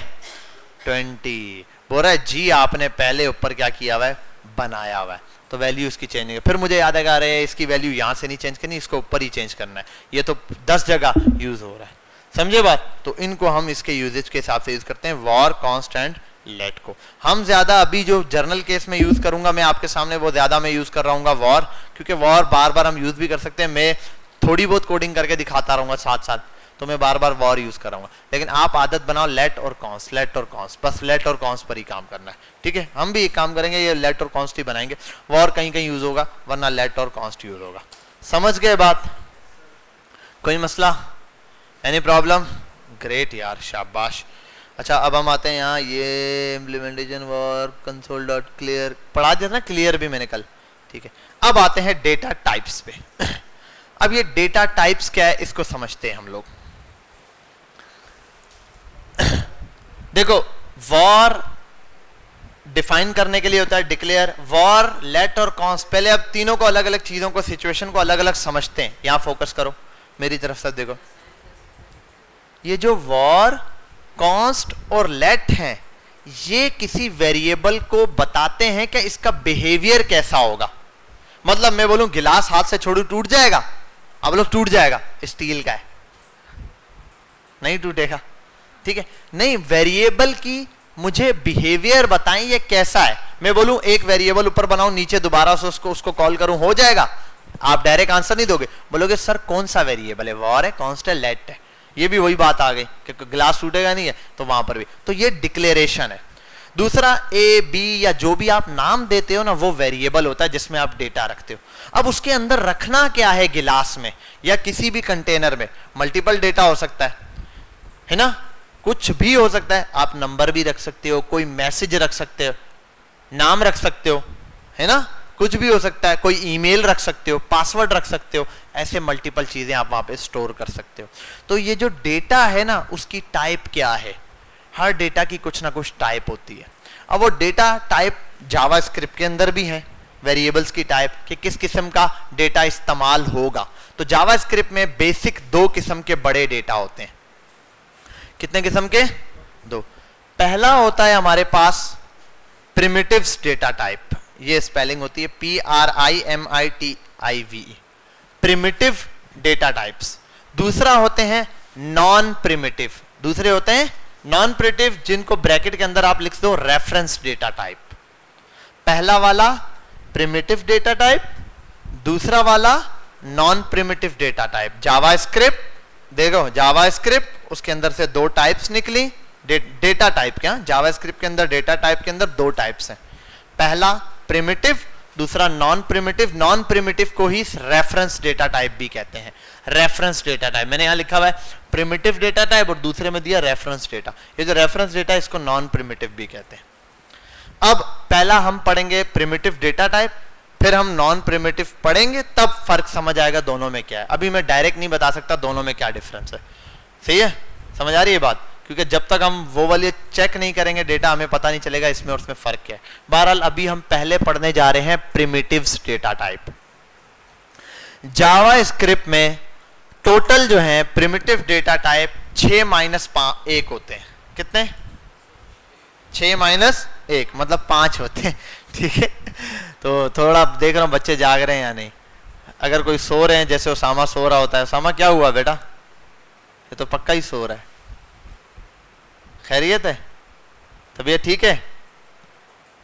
20, बोल रहा है g आपने पहले ऊपर क्या किया हुआ है बनाया हुआ है, तो वैल्यू इसकी चेंज नहीं। फिर मुझे याद आएगा अरे इसकी वैल्यू यहां से नहीं चेंज करनी, इसको ऊपर ही चेंज करना है, ये तो 10 जगह यूज हो रहा है, समझे बात। तो इनको हम इसके यूजेज के हिसाब से यूज करते हैं, वॉर कॉन्स्ट एंड लेट को। हम ज्यादा अभी जो जर्नल केस में यूज करूंगा मैं आपके सामने, वो ज्यादा मैं यूज कर रहा हूँ वॉर, क्योंकि वॉर बार बार हम यूज भी कर सकते हैं। मैं थोड़ी बहुत कोडिंग करके दिखाता रहूंगा साथ साथ, तो मैं बार बार वॉर यूज कराऊंगा, लेकिन आप आदत बनाओ लेट और कॉन्स्ट, लेट और कॉन्स्ट, बस लेट और कॉन्स्ट पर ही काम करना है, ठीक है। हम भी एक काम करेंगे, ये लेट और कॉन्स्ट ही बनाएंगे, वॉर कहीं कहीं यूज होगा वरना लेट और कॉन्स्ट यूज होगा। समझ गए बात, कोई मसला, एनी प्रॉब्लम? ग्रेट यार, शाबाश। अच्छा अब हम आते हैं यहाँ, ये implementation war console dot clear पढ़ा दिया ना, क्लियर भी मैंने कल, ठीक है। अब आते हैं डेटा टाइप्स पे। अब ये डेटा टाइप्स क्या है इसको समझते हैं हम लोग। देखो वॉर डिफाइन करने के लिए होता है डिक्लेयर, वॉर, लेट और कॉन्स्ट। पहले अब तीनों को अलग अलग चीजों को, सिचुएशन को अलग अलग समझते हैं। यहां फोकस करो मेरी तरफ से, देखो ये जो वॉर, कॉन्स्ट और लेट हैं, ये किसी वेरिएबल को बताते हैं कि इसका बिहेवियर कैसा होगा। मतलब मैं बोलूं गिलास हाथ से छोड़ू टूट जाएगा, अब लोग टूट जाएगा, स्टील का है, नहीं टूटेगा, ठीक है। नहीं, वेरिएबल की मुझे बिहेवियर बताएं ये कैसा है। मैं बोलूं एक वेरिएबल ऊपर बनाऊं, नीचे दोबारा से उसको कॉल करूं, हो जाएगा? आप डायरेक्ट आंसर नहीं दोगे, बोलोगे सर कौन सा वेरिएबल है, वॉर है, कॉन्स्ट है, लेट है। ये भी वही बात आ गई कि गिलास टूटेगा नहीं है, तो वहां पर भी, तो ये डिक्लेरेशन है। दूसरा ए बी या जो भी आप नाम देते हो ना, वो वेरिएबल होता है जिसमें आप डेटा रखते हो। अब उसके अंदर रखना क्या है, गिलास में या किसी भी कंटेनर में मल्टीपल डेटा हो सकता है ना, कुछ भी हो सकता है। आप नंबर भी रख सकते हो, कोई मैसेज रख सकते हो, नाम रख सकते हो, है ना, कुछ भी हो सकता है, कोई ईमेल रख सकते हो, पासवर्ड रख सकते हो, ऐसे मल्टीपल चीजें आप वहां पे स्टोर कर सकते हो। तो ये जो डेटा है ना, उसकी टाइप क्या है, हर डेटा की कुछ ना कुछ टाइप होती है। अब वो डेटा टाइप जावास्क्रिप्ट के अंदर भी है, वेरिएबल्स की टाइप कि किस किस्म का डेटा इस्तेमाल होगा। तो जावास्क्रिप्ट में बेसिक 2 किस्म के बड़े डेटा होते हैं। कितने किस्म के? 2। पहला होता है हमारे पास प्रिमिटिव्स डेटा टाइप, ये स्पेलिंग होती है PRIMITIVE, प्रिमिटिव डेटा टाइप्स। दूसरा होते हैं नॉन प्रिमिटिव, दूसरे होते हैं नॉन प्रिमिटिव, जिनको ब्रैकेट के अंदर आप लिख दो रेफरेंस डेटा टाइप। पहला वाला प्रिमिटिव डेटा टाइप, दूसरा वाला non primitive data type. JavaScript देखो, जावास्क्रिप्ट उसके अंदर से 2 टाइप्स निकली, डेटा टाइप क्या, जावास्क्रिप्ट के अंदर डेटा टाइप के अंदर 2 टाइप्स हैं, पहला प्रिमिटिव, दूसरा नॉन प्रिमिटिव। नॉन प्रिमिटिव को ही रेफरेंस डेटा टाइप भी कहते हैं। रेफरेंस डेटा टाइप मैंने यहां लिखा हुआ है प्रिमिटिव डेटा टाइप और दूसरे में दिया रेफरेंस डेटा। ये जो रेफरेंस डेटा है इसको नॉन प्रिमिटिव भी कहते हैं। अब पहला हम पढ़ेंगे प्रिमिटिव डेटा टाइप, फिर हम नॉन प्रिमिटिव पढ़ेंगे, तब फर्क समझ आएगा दोनों में क्या है। अभी मैं डायरेक्ट नहीं बता सकता दोनों में क्या डिफरेंस है, सही है, समझ आ रही है बात, क्योंकि जब तक हम वो वाले चेक नहीं करेंगे डेटा, हमें पता नहीं चलेगा इसमें और उसमें फर्क क्या है। बहरहाल अभी हम पहले पढ़ने जा रहे हैं प्रिमिटिव्स डेटा टाइप। जावा स्क्रिप्ट में टोटल जो है प्रिमिटिव डेटा टाइप 6-1 होते हैं। कितने? 6-1 मतलब 5 होते हैं, ठीक है। तो थोड़ा देख रहा हूं बच्चे जाग रहे हैं या नहीं। अगर कोई सो रहे हैं, जैसे उसामा सो रहा होता है, उसामा क्या हुआ बेटा, ये तो पक्का ही सो रहा है, खैरियत है, तबीयत ठीक है,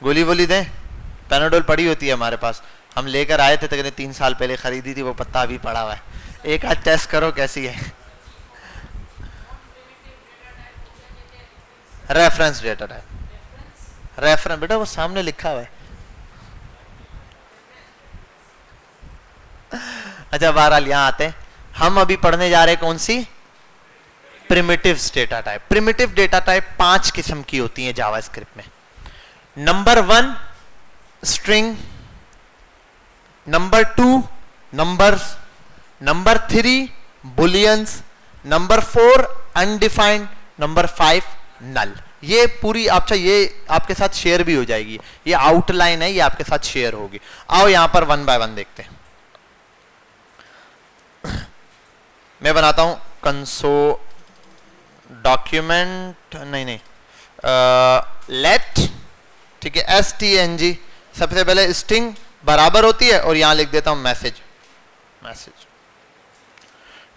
गोली वोली दें, पैनाडोल पड़ी होती है हमारे पास, हम लेकर आए थे तकरीबन 3 साल पहले खरीदी थी, वो पत्ता अभी पड़ा हुआ है, एक आज टेस्ट करो कैसी है। रेफरेंस डेटा टाइप, रेफरेंस बेटा वो सामने लिखा हुआ है। अच्छा बहरहाल यहां आते हैं, हम अभी पढ़ने जा रहे हैं कौन सी, primitive data type. Primitive data type 5 किस्म की होती है जावास्क्रिप्ट में। Number 1 string, number 2 numbers, number 3 booleans, number 4 undefined, number 5 null. ये पूरी अच्छा ये आपके साथ शेयर भी हो जाएगी, ये आउटलाइन है, ये आपके साथ शेयर होगी। आओ यहां पर 1 बाय 1 देखते हैं। मैं बनाता हूं कंसो डॉक्यूमेंट, नहीं लेट, ठीक है, stng। सबसे पहले स्ट्रिंग बराबर होती है और यहां लिख देता हूं मैसेज।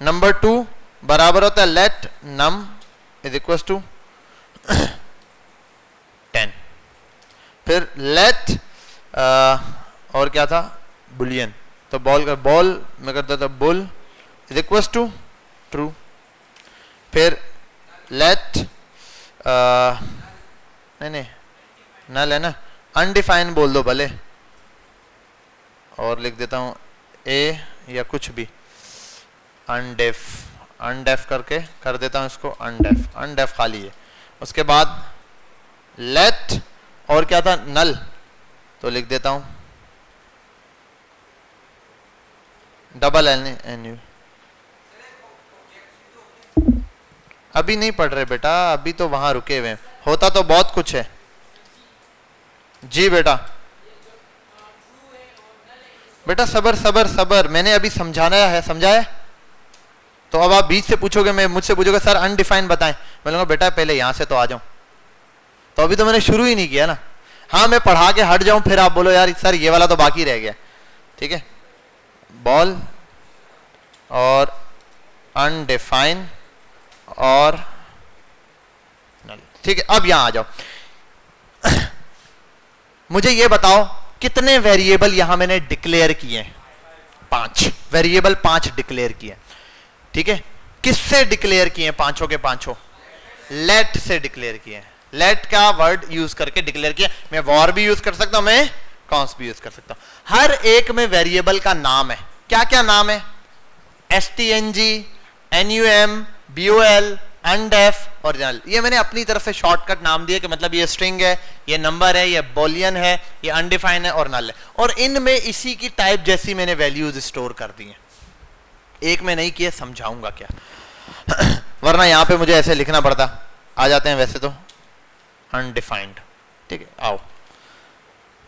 नंबर 2 बराबर होता है let num is equal to 10। फिर लेट और क्या था, बुलियन, तो बॉल मैं करता था bool is equal to true. फिर लेट नहीं नल है ना, अनडिफाइन बोल दो भले, और लिख देता हूं ए या कुछ भी, अनडेफ करके कर देता हूं इसको अनडेफ खाली है। उसके बाद लेट और क्या था, नल, तो लिख देता हूं डबल एन यू। अभी नहीं पढ़ रहे बेटा, अभी तो वहां रुके हुए हैं, होता तो बहुत कुछ है जी बेटा। बेटा सबर, मैंने अभी समझाया। तो अब आप बीच से पूछोगे, मैं मुझसे पूछोगे सर अनडिफाइंड बताएं, मैं बोलूंगा बेटा पहले यहां से तो आ जाऊं, तो अभी तो मैंने शुरू ही नहीं किया ना। हाँ मैं पढ़ा के हट जाऊं फिर आप बोलो यार सर ये वाला तो बाकी रह गया, ठीक है। बॉल और अनडिफाइन और नल, ठीक है। अब यहां आ जाओ, मुझे ये बताओ कितने वेरिएबल यहां मैंने डिक्लेयर किए हैं? 5 वेरिएबल, 5 डिक्लेयर किए, ठीक है। किससे डिक्लेयर किए हैं? पांचों के पांचों लेट से डिक्लेयर किए हैं। लेट का वर्ड यूज करके डिक्लेयर किया। मैं वॉर भी यूज कर सकता हूं, मैं कॉन्स भी यूज कर सकता हूं। हर एक में वेरिएबल का नाम है। क्या क्या नाम है? stng, num, bol, undef और नल। ये मैंने अपनी तरफ से शॉर्टकट नाम दिया कि मतलब ये स्ट्रिंग है, ये नंबर है, ये बोलियन है, ये अनडिफाइंड है और नल है। और इनमें इसी की टाइप जैसी मैंने वैल्यूज स्टोर कर दी हैं। एक में नहीं किए, समझाऊंगा क्या वरना यहां पे मुझे ऐसे लिखना पड़ता। आ जाते हैं वैसे तो अनडिफाइंड, ठीक है। आओ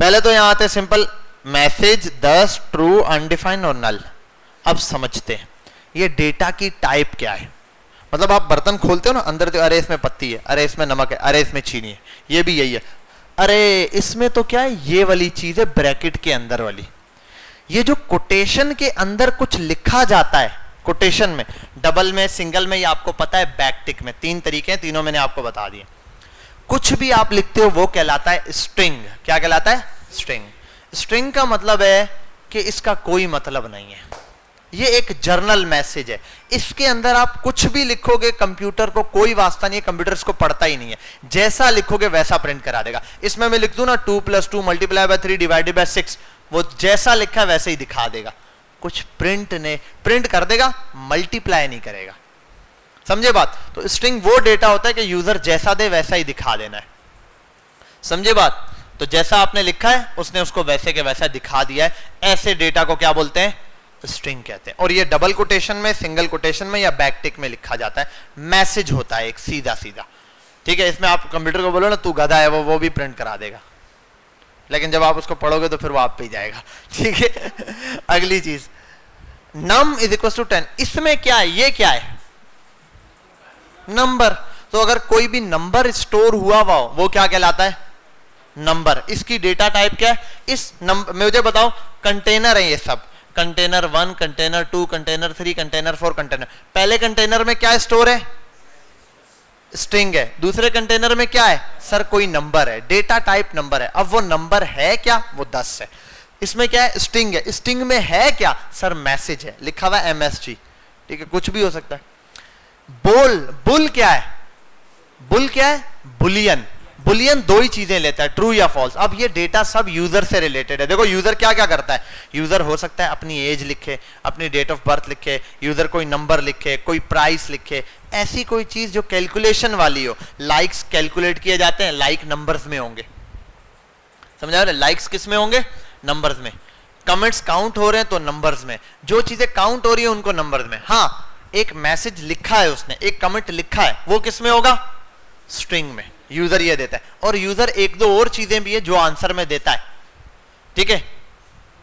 पहले तो यहां आते सिंपल मैसेज 10 ट्रू अनडिफाइंड और नल। अब समझते हैं ये डेटा की टाइप क्या है। मतलब आप बर्तन खोलते हो ना, अंदर तो अरे इसमें पत्ती है, अरे इसमें नमक है, अरे इसमें चीनी है, ये भी यही है। अरे इसमें तो क्या है, ये वाली चीज है ब्रैकेट के अंदर वाली। ये जो कोटेशन के अंदर कुछ लिखा जाता है, कोटेशन में, डबल में, सिंगल में, ये आपको पता है, बैकटिक में, 3 तरीके हैं, तीनों मैंने आपको बता दिए। कुछ भी आप लिखते हो वो कहलाता है स्ट्रिंग। क्या कहलाता है? स्ट्रिंग। स्ट्रिंग का मतलब है कि इसका कोई मतलब नहीं है, ये एक जर्नल मैसेज है। इसके अंदर आप कुछ भी लिखोगे कंप्यूटर को कोई वास्ता नहीं है, कंप्यूटर इसको पढ़ता ही नहीं है। जैसा लिखोगे वैसा प्रिंट करा देगा। इसमें मैं लिख दूं ना 2 + 2 × 3 / 6, वो जैसा लिखा है वैसे ही दिखा देगा। कुछ प्रिंट कर देगा, मल्टीप्लाई नहीं करेगा। समझे बात? तो स्ट्रिंग वो डेटा होता है कि यूजर जैसा दे वैसा ही दिखा देना है। समझे बात? तो जैसा आपने लिखा है उसने उसको वैसे के वैसा दिखा दिया है। ऐसे डेटा को क्या बोलते हैं? स्ट्रिंग कहते हैं। और ये डबल कोटेशन में, सिंगल कोटेशन में या बैकटिक में लिखा जाता है। मैसेज होता है एक सीधा सीधा, ठीक है। इसमें आप कंप्यूटर को बोलो ना तू गधा है, वो भी प्रिंट करा देगा, लेकिन जब आप उसको पढ़ोगे तो फिर वो आप पे जाएगा, ठीक है। अगली चीज num = 10। इसमें क्या है? ये क्या है? नंबर। तो अगर कोई भी नंबर स्टोर हुआ हो वो क्या कहलाता है? नंबर। इसकी डेटा टाइप क्या है? इस नंबर मुझे बताओ, कंटेनर है ये सब, container 1, container 2, container 3, container 4, container. पहले कंटेनर में क्या स्टोर है? स्ट्रिंग है। दूसरे कंटेनर में क्या है? सर कोई नंबर है, डेटा टाइप नंबर है। अब वो नंबर है क्या? वो 10 है। इसमें क्या है? स्ट्रिंग है। स्ट्रिंग में है क्या? सर मैसेज है, लिखा हुआ MSG, ठीक है, कुछ भी हो सकता है। बुल क्या है? बुल क्या है? बुलियन। बुलियन 2 ही चीजें लेता है, ट्रू या फॉल्स। अब ये डेटा सब यूजर से रिलेटेड है। देखो यूजर क्या क्या करता है। यूजर हो सकता है अपनी एज लिखे, अपनी डेट ऑफ बर्थ लिखे, यूजर कोई नंबर लिखे, कोई प्राइस लिखे, ऐसी कोई चीज जो कैलकुलेशन वाली हो। लाइक्स कैलकुलेट किए जाते हैं, लाइक नंबर्स में होंगे, समझा रहे? लाइक्स किस में होंगे? नंबर्स में। कमेंट्स काउंट हो रहे हैं तो नंबर्स में। जो चीजें काउंट हो रही है उनको नंबर्स में। हाँ, एक मैसेज लिखा है उसने, एक कमेंट लिखा है, वो किस में होगा? स्ट्रिंग में। यूजर ये देता है, और यूजर एक दो और चीजें भी है जो आंसर में देता है, ठीक है।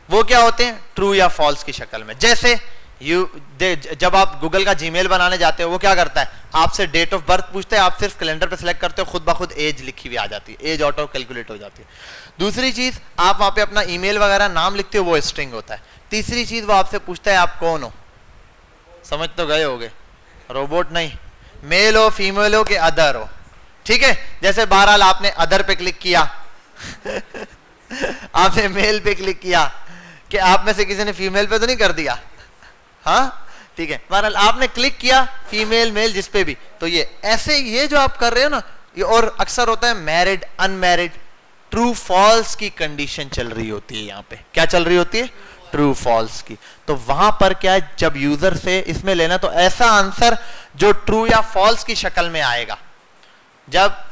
वो क्या होते हैं, ट्रू या फॉल्स की शक्ल में। जैसे जब आप गूगल का जीमेल बनाने जाते हो, वो क्या करता है, आपसे डेट ऑफ बर्थ पूछता है, आप सिर्फ कैलेंडर पे सिलेक्ट करते हो, खुद ब खुद एज लिखी हुई आ जाती है, एज ऑटो कैलकुलेट हो जाती है। दूसरी चीज, आप वहां पे अपना ईमेल वगैरह नाम लिखते हो, वो स्ट्रिंग होता है। तीसरी चीज, वो आपसे पूछता है आप कौन हो, समझ तो गए होगे, रोबोट नहीं, मेल हो फीमेल हो कि अदर हो, ठीक है। जैसे बहरहाल आपने अदर पे क्लिक किया आपने मेल पे क्लिक किया, कि आप में से किसी ने फीमेल पे तो नहीं कर दिया, हाँ ठीक है। बहरहाल आपने क्लिक किया फीमेल मेल जिस पे भी, तो ये ऐसे ये जो आप कर रहे हो ना, ये और अक्सर होता है मैरिड अनमैरिड, ट्रू फॉल्स की कंडीशन चल रही होती है। यहाँ पे क्या चल रही होती है, ट्रू फॉल्स की। तो वहां पर क्या है, जब यूजर से इसमें लेना, तो ऐसा आंसर जो ट्रू या फॉल्स की शक्ल में आएगा, जब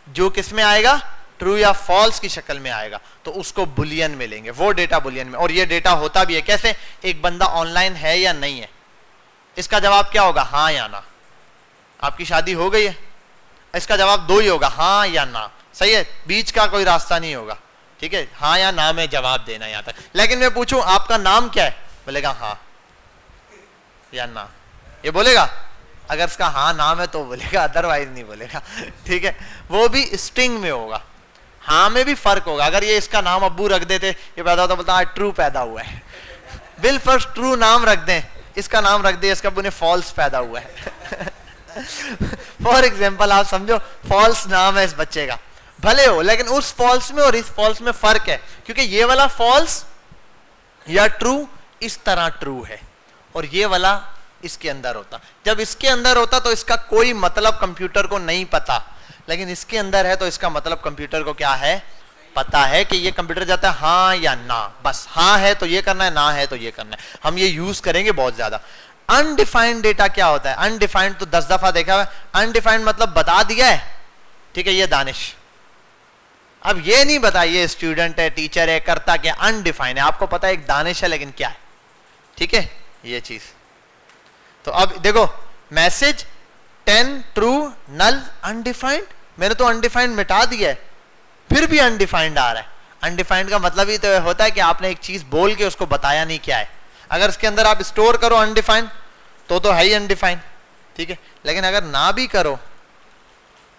जो किस में आएगा, ट्रू या फॉल्स की शक्ल में आएगा, तो उसको बुलियन में लेंगे, वो डेटा बुलियन में। और ये डेटा होता भी है कैसे, एक बंदा ऑनलाइन है या नहीं है, इसका जवाब क्या होगा, हाँ या ना। आपकी शादी हो गई है, इसका जवाब दो ही होगा, हाँ या ना, सही है, बीच का कोई रास्ता नहीं होगा, ठीक है। हाँ या ना में जवाब देना यहां तक। लेकिन मैं पूछूं आपका नाम क्या है, बोलेगा हाँ या ना, ये बोलेगा। अगर इसका हाँ नाम है तो बोलेगा, अदरवाइज नहीं बोलेगा, ठीक है। वो भी स्ट्रिंग में होगा, हाँ में भी फर्क होगा। अगर ये इसका नाम अब्बू रख देते, ये पैदा होता, बोलता ट्रू पैदा हुआ है, बिल फर्स्ट ट्रू नाम रख दें, इसका नाम रख दे, इसका अब्बू ने फॉल्स पैदा हुआ है फॉर एग्जाम्पल आप समझो, फॉल्स नाम है इस बच्चे का, भले हो, लेकिन उस फॉल्स में और इस फॉल्स में फर्क है, क्योंकि ये वाला फॉल्स या ट्रू इस तरह ट्रू है, और ये वाला इसके अंदर होता। जब इसके अंदर होता तो इसका कोई मतलब कंप्यूटर को नहीं पता, लेकिन इसके अंदर है तो इसका मतलब कंप्यूटर को क्या है, पता है, कि ये कंप्यूटर जाता है हाँ या ना, बस हाँ है तो ये करना है, ना है तो ये करना है। हम ये यूज करेंगे बहुत ज्यादा। अनडिफाइंड डेटा क्या होता है, अनडिफाइंड तो 10 दफा देखा हुआ है। अनडिफाइंड मतलब बता दिया है, ठीक है, ये दानिश, अब ये नहीं बता ये स्टूडेंट है, टीचर है, करता क्या, अनडिफाइंड है, आपको पता है एक दानिश है लेकिन क्या है, ठीक है, ये चीज। तो अब देखो, मैसेज 10 ट्रू नल अनडिफाइंड, मैंने तो अनडिफाइंड मिटा दिया है, फिर भी अनडिफाइंड आ रहा है। अनडिफाइंड का मतलब ही तो होता है कि आपने एक चीज बोल के उसको बताया नहीं क्या है। अगर इसके अंदर आप स्टोर करो अनडिफाइंड तो है ही अनडिफाइंड, ठीक है। लेकिन अगर ना भी करो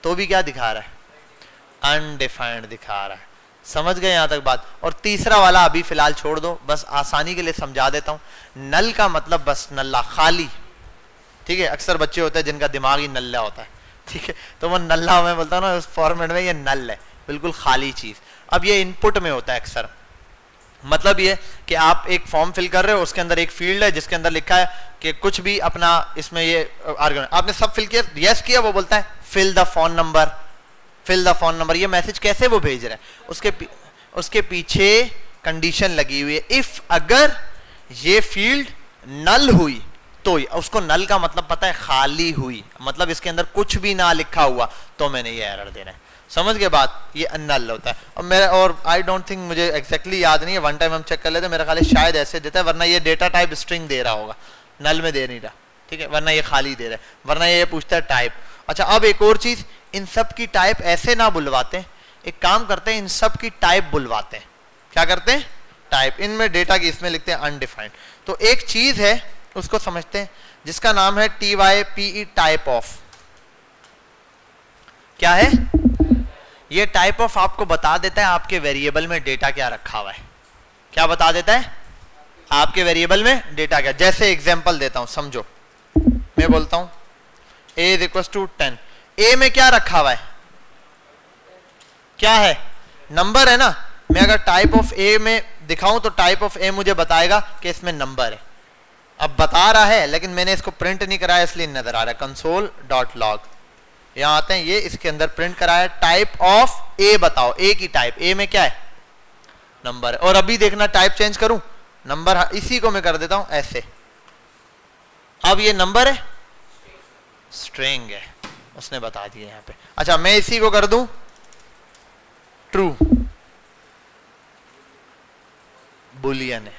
तो भी क्या दिखा रहा है, अनडिफाइंड दिखा रहा है। समझ गए यहां तक बात। और तीसरा वाला अभी फिलहाल छोड़ दो, बस आसानी के लिए समझा देता हूं। नल का मतलब बस नल्ला, खाली, ठीक है। अक्सर बच्चे होते हैं जिनका दिमाग ही नल्ला होता है, ठीक है, तो वो नल्ला मैं बोलता हूं ना उस फॉर्मेट में, ये नल है, बिल्कुल खाली चीज। अब ये इनपुट में होता है अक्सर, मतलब ये कि आप एक फॉर्म फिल कर रहे हो, उसके अंदर एक फील्ड है जिसके अंदर लिखा है कि कुछ भी अपना, इसमें ये आर्गुमेंट आपने सब फिल किया, यस किया, वो बोलता है fill the phone number, fill the phone number. ये मैसेज कैसे वो भेज रहा है, उसके पीछे कंडीशन लगी हुई है, इफ अगर ये फील्ड नल हुई तो उसको नल का मतलब पता है, खाली हुई, मतलब इसके अंदर कुछ भी ना लिखा हुआ तो मैंने ये एरर देना है। समझ गए बात, ये नल होता है। और मेरा, और आई डोंट थिंक, मुझे एग्जैक्टली याद नहीं है, वन टाइम हम चेक कर लेते, मेरा ख्याल है शायद ऐसे देता है, वरना ये डेटा टाइप स्ट्रिंग दे रहा होगा, नल में दे नहीं रहा, ठीक है, वरना ये खाली दे रहा है, वरना ये पूछता है टाइप। अच्छा, अब एक और चीज, इन सब की टाइप ऐसे ना बुलवाते, एक काम करते हैं, इन सब की टाइप बुलवाते हैं। क्या करते हैं, टाइप। इनमें डेटा की इसमें लिखते हैं अनडिफाइंड। तो एक चीज है उसको समझते हैं जिसका नाम है TYPE, टाइप ऑफ। क्या है ये, टाइप ऑफ आपको बता देता है आपके वेरिएबल में डेटा क्या रखा हुआ है। क्या बता देता है, आपके वेरिएबल में डेटा क्या। जैसे एग्जांपल देता हूं, समझो, मैं बोलता हूं a इज इक्वल टू 10, ए में क्या रखा हुआ है, क्या है, नंबर है ना। मैं अगर टाइप ऑफ ए में दिखाऊं तो टाइप ऑफ ए मुझे बताएगा कि इसमें नंबर है। अब बता रहा है लेकिन मैंने इसको प्रिंट नहीं कराया इसलिए नजर आ रहा है, console.log, यहां आते हैं, ये इसके अंदर प्रिंट कराया, टाइप ऑफ ए बताओ, ए की टाइप, ए में क्या है, नंबर है। और अभी देखना टाइप चेंज करूं, नंबर, इसी को मैं कर देता हूं ऐसे, अब ये नंबर है, स्ट्रिंग है, उसने बता दिया यहां पे। अच्छा, मैं इसी को कर दूं ट्रू, बुलियन है।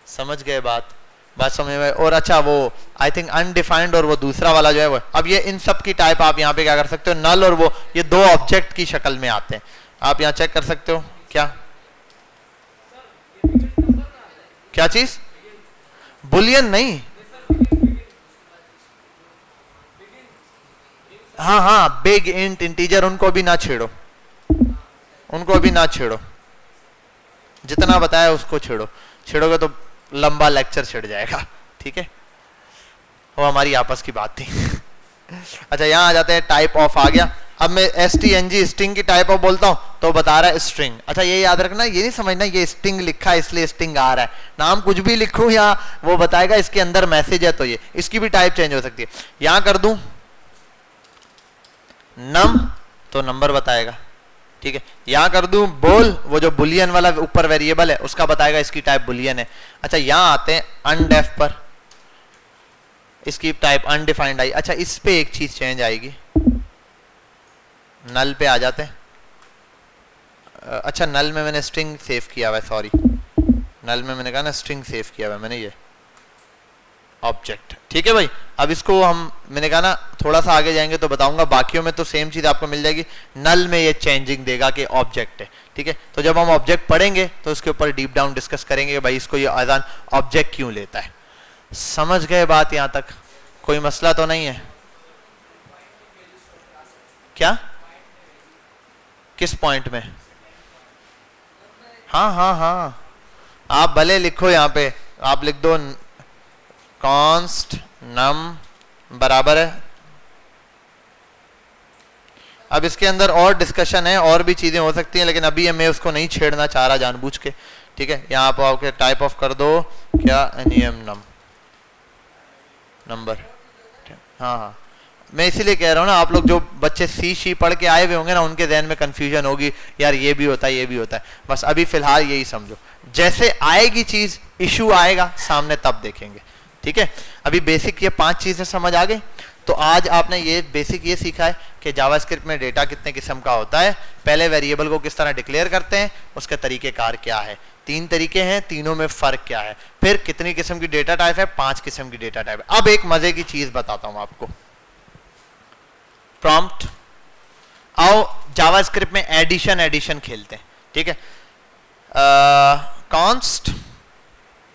समझ गए बात, बात समझ में? और अच्छा वो आई थिंक अनडिफाइंड और वो दूसरा वाला जो है वो, अब ये इन सब की टाइप आप यहाँ पे क्या कर सकते हो, नल और वो, ये दो ऑब्जेक्ट की शक्ल में आते हैं। आप यहाँ चेक कर सकते हो क्या क्या चीज, बुलियन नहीं, हाँ हाँ बिग इंट इंटीजर, उनको भी ना छेड़ो, उनको भी ना छेड़ो, जितना बताया उसको छेड़ो, छेड़ोगे तो लंबा लेक्चर छिड़ जाएगा, ठीक है, वो हमारी आपस की बात थी। अच्छा यहां आ जाते हैं, टाइप ऑफ आ गया। अब मैं stng स्ट्रिंग की टाइप ऑफ बोलता हूं तो बता रहा है स्ट्रिंग। अच्छा ये याद रखना, ये नहीं समझना ये स्ट्रिंग लिखा है इसलिए स्ट्रिंग आ रहा है, नाम कुछ भी लिखूं या वो बताएगा इसके अंदर मैसेज है तो ये, इसकी भी टाइप चेंज हो सकती है। यहां कर दूं नम तो नंबर बताएगा, ठीक है, यहां कर दूं बोल, वो जो बुलियन वाला ऊपर वेरिएबल है उसका बताएगा इसकी टाइप बुलियन है। अच्छा यहां आते हैं अनडेफ पर, इसकी टाइप अनडिफाइंड आई। अच्छा इस पे एक चीज चेंज आएगी, नल पे आ जाते हैं। अच्छा नल में मैंने स्ट्रिंग सेव किया हुआ है, सॉरी, नल में मैंने कहा ना स्ट्रिंग सेव किया हुआ है मैंने, ये ऑब्जेक्ट, ठीक है भाई। अब इसको हम, मैंने कहा ना थोड़ा सा आगे जाएंगे तो बताऊंगा, बाकियों में तो सेम चीज आपको मिल जाएगी, नल में ये चेंजिंग देगा कि ऑब्जेक्ट है, ठीक है। तो जब हम ऑब्जेक्ट पढ़ेंगे तो उसके ऊपर डीप डाउन डिस्कस करेंगे कि भाई इसको ये आजान ऑब्जेक्ट क्यों लेता है। समझ गए बात यहां तक? कोई मसला तो नहीं है? क्या किस पॉइंट में? हाँ हाँ हाँ, आप भले लिखो यहां पे, आप लिख दो कॉन्स्ट नम बराबर है। अब इसके अंदर और डिस्कशन है, और भी चीजें हो सकती हैं, लेकिन अभी मैं उसको नहीं छेड़ना चाह रहा जानबूझ के, ठीक है। यहाँ पर आपके टाइप ऑफ कर दो क्या, एनईएम नम नंबर, हाँ हाँ, मैं इसीलिए कह रहा हूँ ना, आप लोग जो बच्चे सी पढ़ के आए हुए होंगे ना, उनके ध्यान में कंफ्यूजन होगी, यार ये भी होता है ये भी होता है। बस अभी फिलहाल यही समझो, जैसे आएगी चीज, इशू आएगा सामने तब देखेंगे, ठीक है। अभी बेसिक ये 5 चीजें समझ आ गई। तो आज आपने ये बेसिक ये सीखा है कि जावास्क्रिप्ट में डेटा कितने किस्म का होता है, पहले वेरिएबल को किस तरह डिक्लेयर करते हैं, उसके तरीकेकार क्या है, 3 तरीके हैं, तीनों में फर्क क्या है, फिर कितनी किस्म की डेटा टाइप है, 5 किस्म की डेटा टाइप है। अब एक मजे की चीज बताता हूं आपको, प्रॉम्प्ट। आओ जावास्क्रिप्ट में एडिशन खेलते हैं, ठीक है। कॉन्स्ट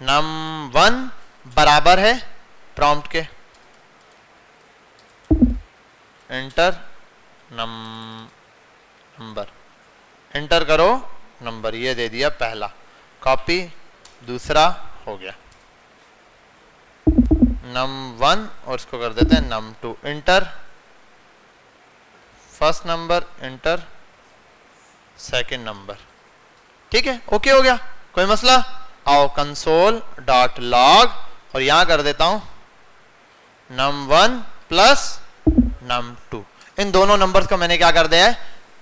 num1 बराबर है प्रॉम्प्ट के एंटर नंबर, एंटर करो नंबर, ये दे दिया पहला, कॉपी, दूसरा हो गया num1 और इसको कर देते हैं num2, enter first number, enter second number, ठीक है, ओके हो गया, कोई मसला? आओ कंसोल डॉट लॉग और यहां कर देता हूं num1 प्लस num2, इन दोनों नंबर्स को मैंने क्या कर दिया है,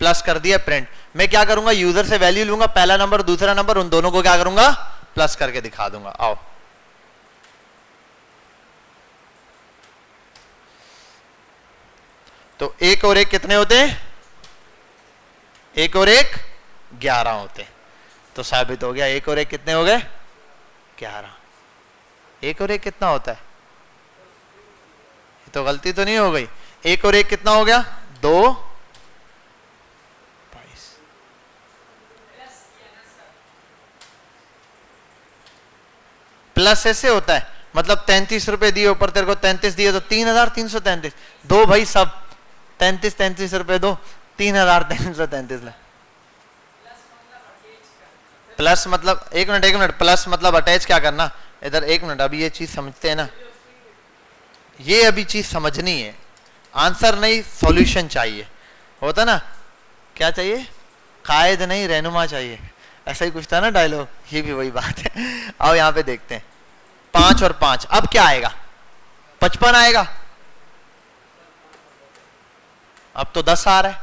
प्लस कर दिया, प्रिंट। मैं क्या करूंगा, यूजर से वैल्यू लूंगा, पहला नंबर दूसरा नंबर, उन दोनों को क्या करूंगा, प्लस करके दिखा दूंगा। आओ तो 1 और 1 कितने होते हैं, 1 और 1 11 होते हैं। तो साबित हो गया 1 और 1 कितने हो गए, 11। 1 और 1 कितना होता है, तो गलती तो नहीं हो गई, 1 और 1 कितना हो गया, 2 22। प्लस ऐसे होता है, मतलब 33 रुपए दिए, ऊपर तेरे को 33 दिए तो 3333, दो भाई सब 33 रुपए दो, 3333 ले। प्लस मतलब एक मिनट, प्लस मतलब अटैच क्या करना, इधर एक मिनट, अभी ये चीज समझते हैं ना, ये अभी चीज समझनी है, आंसर नहीं सॉल्यूशन चाहिए, होता ना, क्या चाहिए, कायद नहीं रहनुमा चाहिए, ऐसा ही कुछ था ना डायलॉग, ये भी वही बात है। आओ यहाँ पे देखते हैं, 5 और 5, अब क्या आएगा, 55 आएगा, अब तो 10 आ रहा है।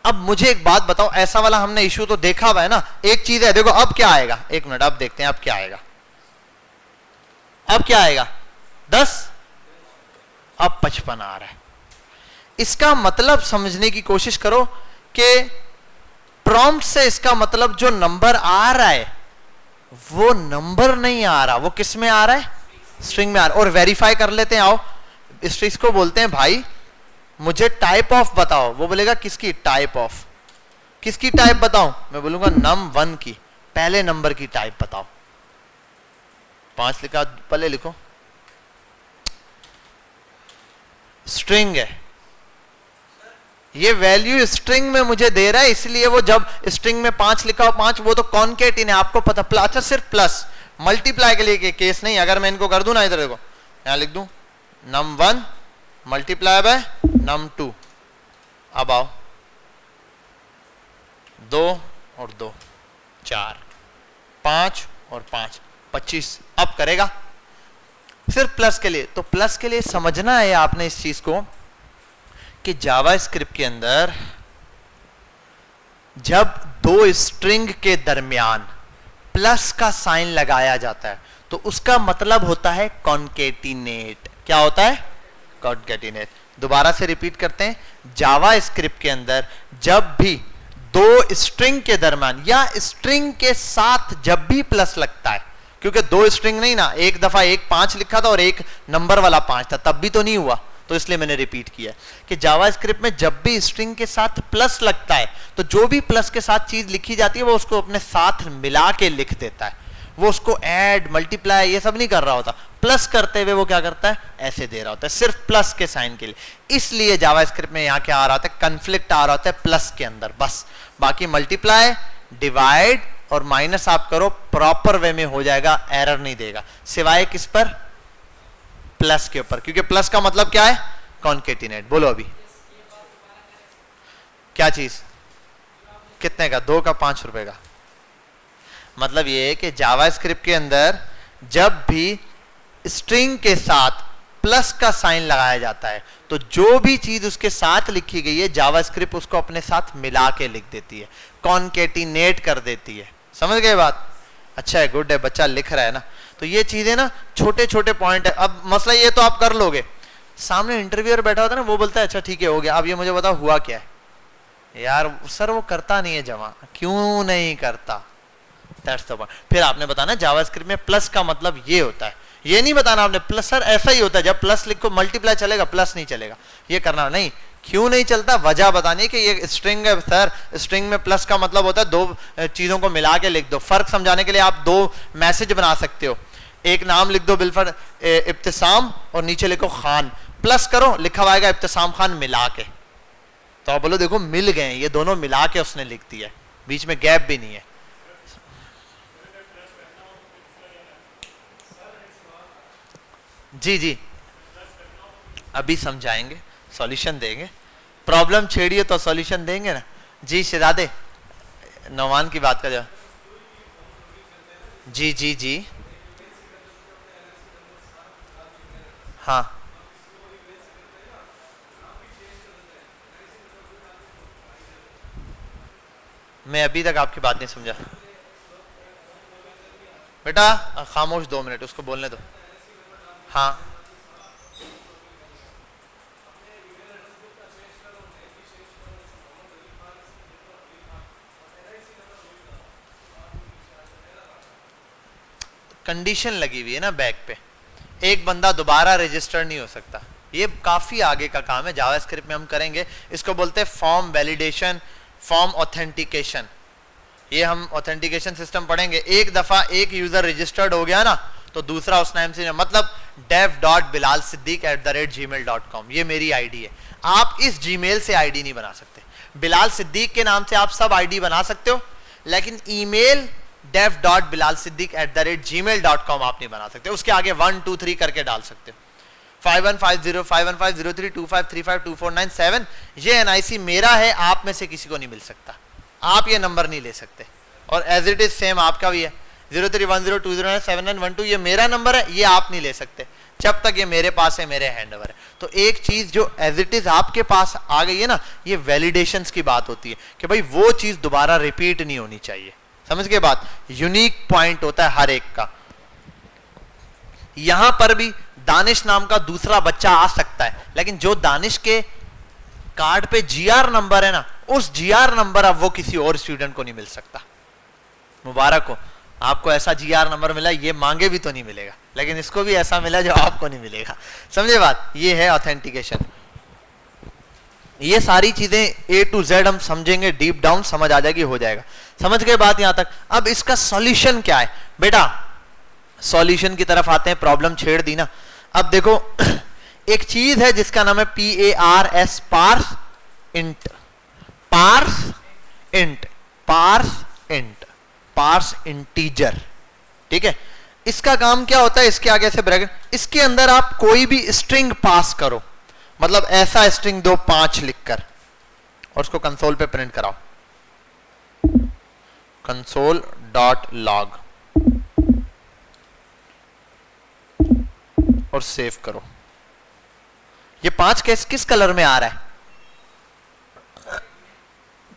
अब मुझे एक बात बताओ, ऐसा वाला हमने इशू तो देखा हुआ है ना, एक चीज है, देखो अब क्या आएगा, एक मिनट अब देखते हैं अब क्या आएगा, अब क्या आएगा 10, अब 55 आ रहा है। इसका मतलब समझने की कोशिश करो कि प्रॉम्प्ट से इसका मतलब जो नंबर आ रहा है वो नंबर नहीं आ रहा, वो किस में आ रहा है, स्ट्रिंग में और वेरीफाई कर लेते हैं। आओ इस चीज को बोलते हैं भाई मुझे टाइप ऑफ बताओ। वो बोलेगा किसकी टाइप ऑफ, किसकी टाइप बताऊं? मैं बोलूंगा num1 की, पहले नंबर की टाइप बताओ। 5 लिखा, पहले लिखो स्ट्रिंग है, ये वैल्यू स्ट्रिंग में मुझे दे रहा है, इसलिए वो जब स्ट्रिंग में 5 लिखा हो 5, वो तो कॉन्केटिन है, आपको पता। अच्छा सिर्फ प्लस मल्टीप्लाई के लिए केस नहीं। अगर मैं इनको कर दूं ना, इधर देखो यहां लिख दूं num1 मल्टीप्लाई बाय num2। अब आओ 2 और 2 4, 5 और 5 25। अब करेगा सिर्फ प्लस के लिए। तो प्लस के लिए समझना है आपने इस चीज को कि जावास्क्रिप्ट के अंदर जब दो स्ट्रिंग के दरमियान प्लस का साइन लगाया जाता है तो उसका मतलब होता है कॉन्केटिनेट। क्या होता है? कॉन्केटिनेट। दोबारा से रिपीट करते हैं, जावास्क्रिप्ट के अंदर जब भी दो स्ट्रिंग के दरमियान या स्ट्रिंग के साथ जब भी प्लस लगता है, क्योंकि दो स्ट्रिंग नहीं ना, एक दफा एक 5 लिखा था और एक नंबर वाला 5 था, तब भी तो नहीं हुआ, तो इसलिए मैंने रिपीट किया कि जावास्क्रिप्ट में जब भी स्ट्रिंग के साथ प्लस लगता है तो जो भी प्लस के साथ चीज लिखी जाती है वो उसको अपने साथ मिला के लिख देता है। वो उसको ऐड मल्टीप्लाई ये सब नहीं कर रहा होता, प्लस करते हुए वो क्या करता है, ऐसे दे रहा होता है, सिर्फ प्लस के साइन के लिए। इसलिए जावास्क्रिप्ट में यहां क्या आ रहा होता है, कन्फ्लिक्ट आ रहा होता है प्लस के अंदर बस। बाकी मल्टीप्लाई, डिवाइड और माइनस आप करो प्रॉपर वे में हो जाएगा, एरर नहीं देगा, सिवाय किस पर? प्लस के ऊपर, क्योंकि प्लस का मतलब क्या है? कॉन्केटिनेट। बोलो अभी क्या चीज, कितने का? 2 का 5 रुपए का। मतलब ये है कि जावास्क्रिप्ट के अंदर जब भी स्ट्रिंग के साथ प्लस का साइन लगाया जाता है तो जो भी चीज उसके साथ लिखी गई है जावास्क्रिप्ट उसको अपने साथ मिला के लिख देती है, कॉन्केटिनेट कर देती है। समझ गए बात? अच्छा है, गुड है, बच्चा लिख रहा है ना। तो ये चीजें ना छोटे छोटे पॉइंट है। अब मसला ये तो आप कर लोगे, सामने इंटरव्यूअर बैठा होता है ना, वो बोलता है अच्छा ठीक है हो गया, अब ये मुझे बताओ हुआ क्या है। यार सर वो करता नहीं है जमा, क्यों नहीं करता? That's the point. फिर आपने बताना जावास्क्रिप्ट में प्लस का मतलब ये होता है, ये नहीं बताना आपने प्लस सर ऐसा ही होता है, जब प्लस लिखो मल्टीप्लाई चलेगा प्लस नहीं चलेगा, ये करना नहीं। क्यों नहीं चलता? वजह बतानी है कि ये स्ट्रिंग है सर, स्ट्रिंग में प्लस का मतलब होता है दो चीजों को मिला के लिख दो। फर्क समझाने के लिए आप 2 मैसेज बना सकते हो, एक नाम लिख दो बिलफर इब्तिसाम और नीचे लिखो खान, प्लस करो लिखा हुआ आएगा इब्तिसाम खान मिला के, तो आप बोलो देखो मिल गए, ये दोनों मिला के उसने लिख दिया है, बीच में गैप भी नहीं है। जी जी अभी समझाएंगे, सॉल्यूशन देंगे। प्रॉब्लम छेड़िए तो सॉल्यूशन देंगे ना। जी शहजादे, नौमान की बात का जवाब। जी जी जी हाँ मैं अभी तक आपकी बात नहीं समझा बेटा, खामोश 2 मिनट, उसको बोलने दो। हाँ कंडीशन लगी हुई है ना बैक पे, एक बंदा दोबारा रजिस्टर नहीं हो सकता। ये काफी आगे का काम है, जावास्क्रिप्ट में हम करेंगे, इसको बोलते हैं फॉर्म वैलिडेशन, फॉर्म ऑथेंटिकेशन। ये हम ऑथेंटिकेशन सिस्टम पढ़ेंगे। एक दफा एक यूजर रजिस्टर्ड हो गया ना तो दूसरा उस नाम से, मतलब dev.bilalsiddiq@gmail.com, ये मेरी आईडी है। आप इस जीमेल से आईडी नहीं बना सकते। बिलाल सिद्दीक के नाम से आप सब आईडी बना सकते हो, लेकिन ईमेल dev.bilalsiddiq@gmail.com आप नहीं बना सकते। उसके आगे 1 2 3 करके डाल सकते हो। 5150 5150 2535 2497 ये एनआईसी मेरा है, आप में से किसी को नहीं मिल सकता, आप ये नंबर नहीं ले सकते। और एज इट इज सेम आपका भी है 0310209791 ये मेरा नंबर है, ये आप नहीं ले सकते जब तक ये मेरे पास है, मेरे हैंडओवर है। तो एक चीज जो एज इट इज आपके पास आ गई है ना, ये वैलिडेशंस की बात होती है कि भाई वो चीज दोबारा रिपीट नहीं होनी चाहिए। समझ गए बात? यूनिक पॉइंट होता है हर एक का। यहां पर भी दानिश नाम का दूसरा बच्चा आ सकता है, लेकिन जो दानिश के कार्ड पे जीआर नंबर है ना, उस जीआर नंबर अब वो किसी और स्टूडेंट को नहीं मिल सकता। मुबारक हो, आपको ऐसा GR नंबर मिला, ये मांगे भी तो नहीं मिलेगा, लेकिन इसको भी ऐसा मिला जो आपको नहीं मिलेगा। समझे बात? ये है ऑथेंटिकेशन। ये सारी चीजें A to Z हम समझेंगे, डीप डाउन समझ आ जाएगी, हो जाएगा। समझ गए बात यहां तक? अब इसका सॉल्यूशन क्या है बेटा? सॉल्यूशन की तरफ आते हैं, प्रॉब्लम छेड़ दी ना। अब देखो एक चीज है जिसका नाम है PARS, parse int, parse int, parse int, parse integer. ठीक है, इसका काम क्या होता है? इसके आगे से ब्रैकेट, इसके अंदर आप कोई भी स्ट्रिंग पास करो, मतलब ऐसा स्ट्रिंग दो 5 लिखकर, और उसको कंसोल पे प्रिंट कराओ, कंसोल डॉट लॉग, और सेव करो। ये 5 किस कलर में आ रहा है?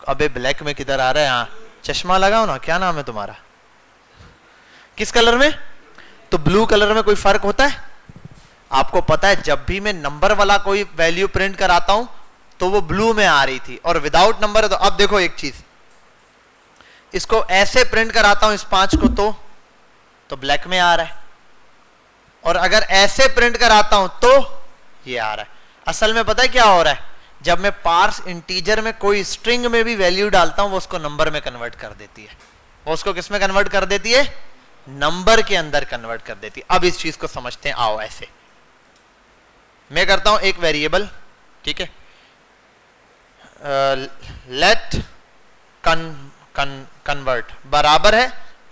अबे ब्लैक में किधर आ रहा है? यहां चश्मा लगाओ ना, क्या नाम है तुम्हारा? किस कलर में? तो ब्लू कलर में कोई फर्क होता है? आपको पता है जब भी मैं नंबर वाला कोई वैल्यू प्रिंट कराता हूं तो वो ब्लू में आ रही थी, और विदाउट नंबर है तो। अब देखो एक चीज, इसको ऐसे प्रिंट कराता हूं इस 5 को तो ब्लैक में आ रहा है, और अगर ऐसे प्रिंट कराता हूं तो ये आ रहा है। असल में पता है क्या हो रहा है? जब मैं पार्स इंटीजर में कोई स्ट्रिंग में भी वैल्यू डालता हूं वो उसको नंबर में कन्वर्ट कर देती है। वो उसको किस में कन्वर्ट कर देती है? नंबर के अंदर कन्वर्ट कर देती है। अब इस चीज को समझते हैं, आओ ऐसे मैं करता हूं एक वेरिएबल, ठीक है, लेट कन्वर्ट बराबर है